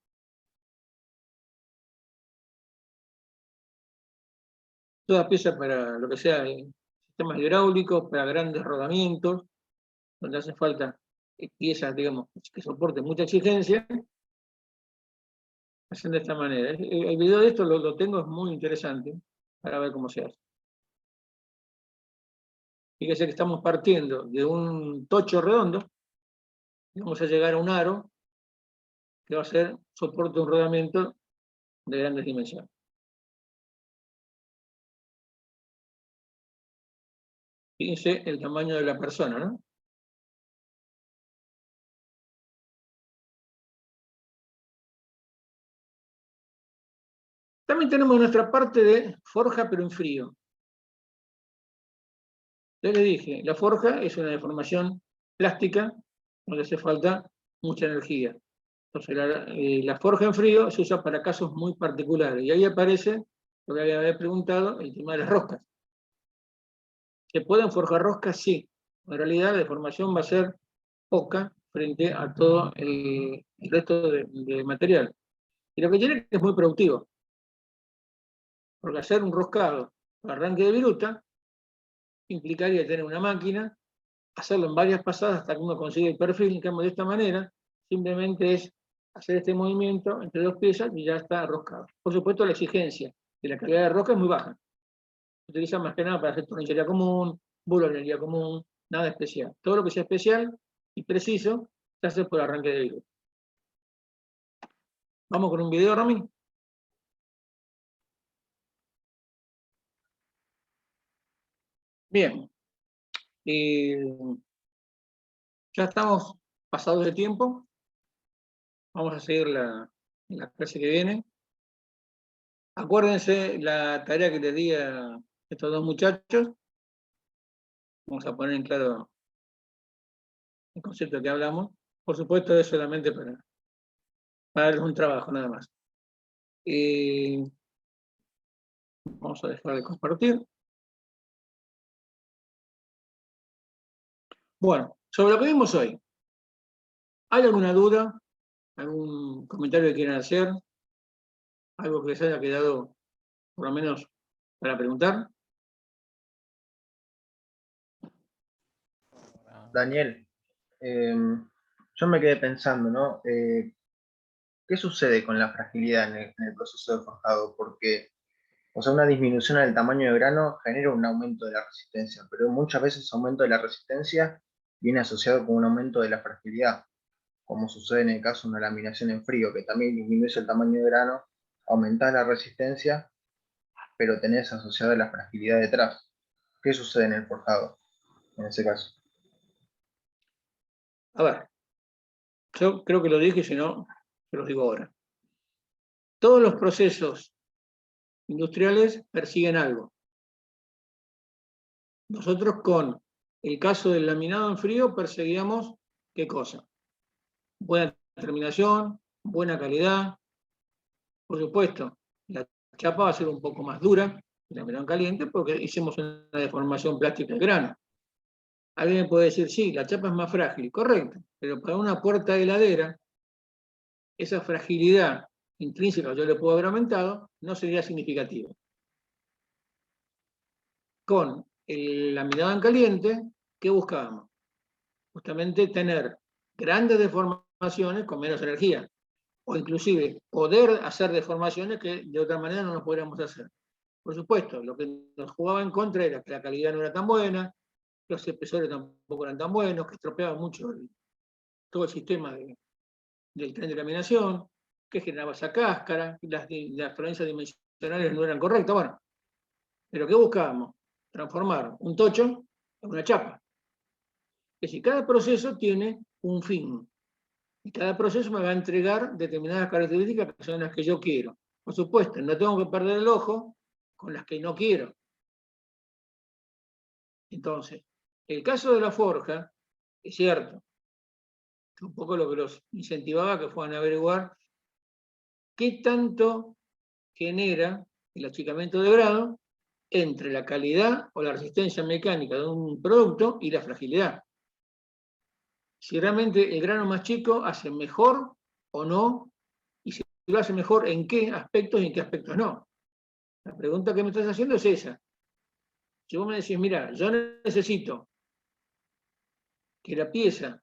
Todas piezas para lo que sea sistemas hidráulicos, para grandes rodamientos, donde hace falta piezas, digamos, que soporten mucha exigencia, hacen de esta manera. El video de esto lo tengo, es muy interesante, para ver cómo se hace. Fíjense que estamos partiendo de un tocho redondo, y vamos a llegar a un aro, que va a ser soporte de un rodamiento de grandes dimensiones. Fíjense el tamaño de la persona, ¿no? También tenemos nuestra parte de forja, pero en frío. Ya les dije, la forja es una deformación plástica donde hace falta mucha energía. Entonces, la forja en frío se usa para casos muy particulares. Y ahí aparece lo que había preguntado, el tema de las roscas. ¿Se pueden forjar roscas? Sí. En realidad la deformación va a ser poca frente a todo el resto de material. Y lo que tiene es muy productivo. Porque hacer un roscado para arranque de viruta implicaría tener una máquina, hacerlo en varias pasadas hasta que uno consigue el perfil. En cambio, de esta manera, simplemente es hacer este movimiento entre dos piezas y ya está roscado. Por supuesto, la exigencia de la calidad de rosca es muy baja. Se utiliza más que nada para hacer tornillería común, bulonería común, nada especial. Todo lo que sea especial y preciso se hace por arranque de viruta. Vamos con un video, Rami. Bien. Ya estamos pasados de tiempo. Vamos a seguir la clase que viene. Acuérdense la tarea que les di a estos dos muchachos. Vamos a poner en claro el concepto que hablamos. Por supuesto, es solamente para darles un trabajo, nada más. Vamos a dejar de compartir. Bueno, sobre lo que vimos hoy, ¿hay alguna duda? ¿Algún comentario que quieran hacer? ¿Algo que les haya quedado, por lo menos, para preguntar? Daniel, yo me quedé pensando, ¿no? ¿Qué sucede con la fragilidad en el proceso de forjado? Porque, o sea, una disminución en el tamaño de grano genera un aumento de la resistencia, pero muchas veces ese aumento de la resistencia viene asociado con un aumento de la fragilidad, como sucede en el caso de una laminación en frío, que también disminuye el tamaño de grano, aumenta la resistencia, pero tenés asociada la fragilidad detrás. ¿Qué sucede en el forjado en ese caso? A ver, yo creo que lo dije, si no, se los digo ahora. Todos los procesos industriales persiguen algo. Nosotros con el caso del laminado en frío perseguíamos, ¿qué cosa? Buena terminación, buena calidad. Por supuesto, la chapa va a ser un poco más dura que la laminado en caliente porque hicimos una deformación plástica del grano. Alguien me puede decir, sí, la chapa es más frágil. Correcto, pero para una puerta de heladera, esa fragilidad intrínseca que yo le puedo haber aumentado no sería significativa. Con el laminado en caliente, ¿qué buscábamos? Justamente tener grandes deformaciones con menos energía, o inclusive poder hacer deformaciones que de otra manera no nos podríamos hacer. Por supuesto, lo que nos jugaba en contra era que la calidad no era tan buena, los espesores tampoco eran tan buenos, que estropeaba mucho todo el sistema del tren de laminación, que generaba esa cáscara, las diferencias dimensionales no eran correctas. Bueno, pero ¿qué buscábamos? Transformar un tocho en una chapa. Es decir, cada proceso tiene un fin. Y cada proceso me va a entregar determinadas características que son las que yo quiero. Por supuesto, no tengo que perder el ojo con las que no quiero. Entonces, el caso de la forja, es cierto, un poco lo que los incentivaba que fueran a averiguar qué tanto genera el achicamiento de grado entre la calidad o la resistencia mecánica de un producto y la fragilidad. Si realmente el grano más chico hace mejor o no, y si lo hace mejor, ¿en qué aspectos y en qué aspectos no? La pregunta que me estás haciendo es esa. Si vos me decís, mira, yo necesito que la pieza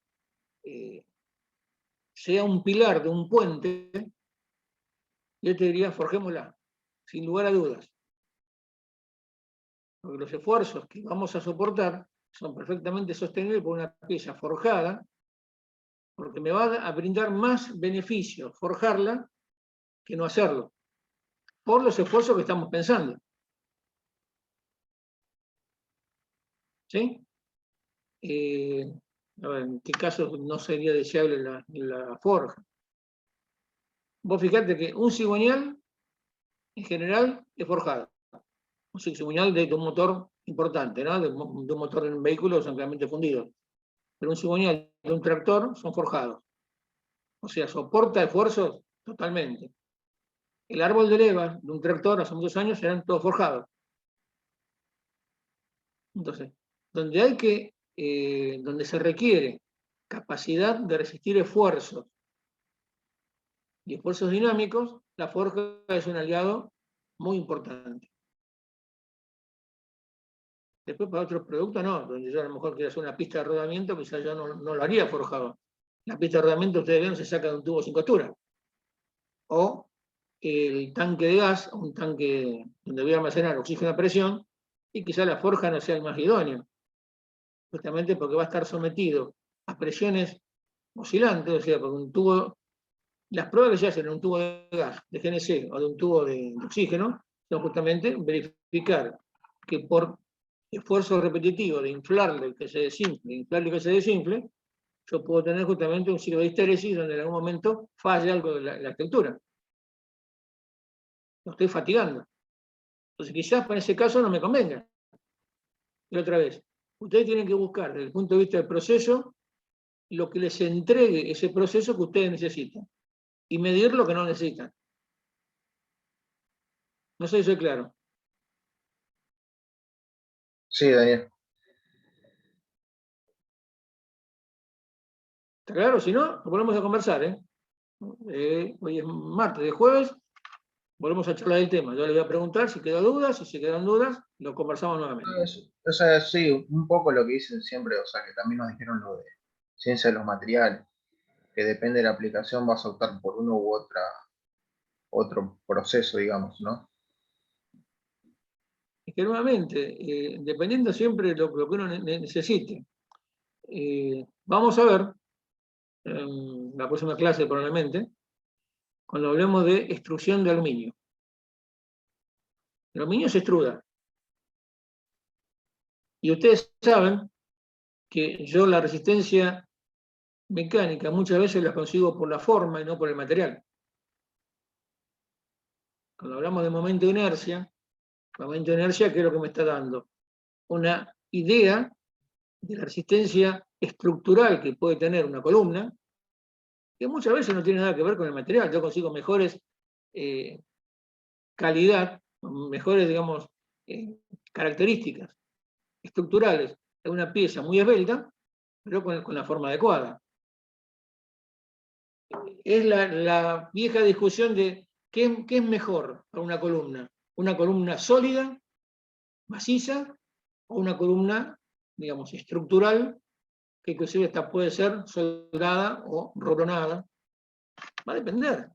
sea un pilar de un puente, yo te diría, forjémosla, sin lugar a dudas. Porque los esfuerzos que vamos a soportar son perfectamente sostenibles por una pieza forjada, porque me va a brindar más beneficio forjarla que no hacerlo, por los esfuerzos que estamos pensando. ¿Sí? A ver, ¿en qué caso no sería deseable la forja? Vos fijate que un cigüeñal en general es forjado. Un cigüeñal de un motor importante, ¿no? de un motor en un vehículo son claramente fundidos. Pero un cigüeñal de un tractor son forjados. O sea, soporta esfuerzos totalmente. El árbol de leva de un tractor hace muchos años eran todos forjados. Entonces, donde se requiere capacidad de resistir esfuerzos y esfuerzos dinámicos, la forja es un aliado muy importante. Después para otros productos no, donde yo a lo mejor quiero hacer una pista de rodamiento, quizás yo no lo haría forjado. La pista de rodamiento, ustedes ven, se saca de un tubo sin costura. O el tanque de gas, un tanque donde voy a almacenar oxígeno a presión, y quizás la forja no sea el más idóneo. Justamente porque va a estar sometido a presiones oscilantes, o sea, porque un tubo, las pruebas que se hacen en un tubo de gas, de GNC o de un tubo de oxígeno, son justamente verificar que por esfuerzo repetitivo de inflarle y que se desinfle, yo puedo tener justamente un ciclo de histéresis donde en algún momento falle algo de la estructura. Lo estoy fatigando. Entonces quizás para ese caso no me convenga. Y otra vez, ustedes tienen que buscar desde el punto de vista del proceso lo que les entregue ese proceso que ustedes necesitan y medir lo que no necesitan. No sé si soy claro. Sí, Daniel. ¿Está claro? Si no, nos volvemos a conversar. Hoy es martes, de jueves, volvemos a charlar del tema. Yo les voy a preguntar si quedan dudas, y si quedan dudas, lo conversamos nuevamente. O sea, sí, un poco lo que dicen siempre, o sea, que también nos dijeron lo de ciencia de los materiales, que depende de la aplicación vas a optar por uno u otro proceso, digamos, ¿no? Es que nuevamente, dependiendo siempre de lo que uno necesite. Vamos a ver, en la próxima clase probablemente, cuando hablemos de extrusión de aluminio. El aluminio se extruda. Y ustedes saben que yo la resistencia mecánica muchas veces la consigo por la forma y no por el material. Cuando hablamos de momento de inercia, ¿qué es lo que me está dando? Una idea de la resistencia estructural que puede tener una columna, que muchas veces no tiene nada que ver con el material. Yo consigo mejores calidad, mejores, digamos, características estructurales de una pieza muy esbelta, pero con la forma adecuada. Es la vieja discusión de qué es mejor para una columna sólida, maciza, o una columna, digamos, estructural, que inclusive esta puede ser soldada o rolonada. Va a depender.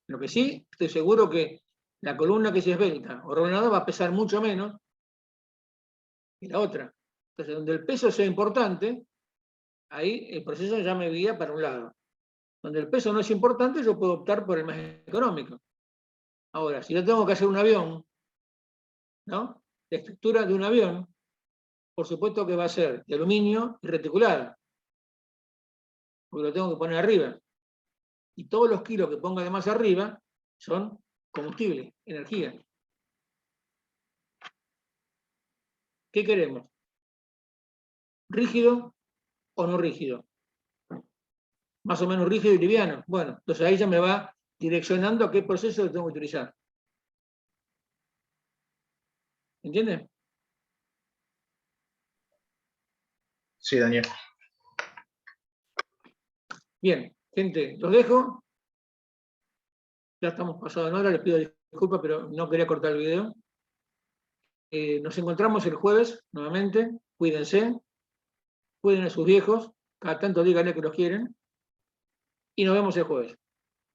Lo que sí, estoy seguro que la columna que se esbelta o rolonada va a pesar mucho menos que la otra. Entonces, donde el peso sea importante, ahí el proceso ya me guía para un lado. Donde el peso no es importante, yo puedo optar por el más económico. Ahora, si yo tengo que hacer un avión, ¿no? La estructura de un avión, por supuesto que va a ser de aluminio y reticulada, porque lo tengo que poner arriba. Y todos los kilos que ponga de más arriba son combustible, energía. ¿Qué queremos? ¿Rígido o no rígido? Más o menos rígido y liviano. Bueno, entonces ahí ya me va direccionando a qué proceso tengo que utilizar. ¿Entienden? Sí, Daniel. Bien, gente, los dejo. Ya estamos pasados de hora, les pido disculpas, pero no quería cortar el video. Nos encontramos el jueves nuevamente. Cuídense, cuiden a sus viejos, cada tanto díganle que los quieren. Y nos vemos el jueves.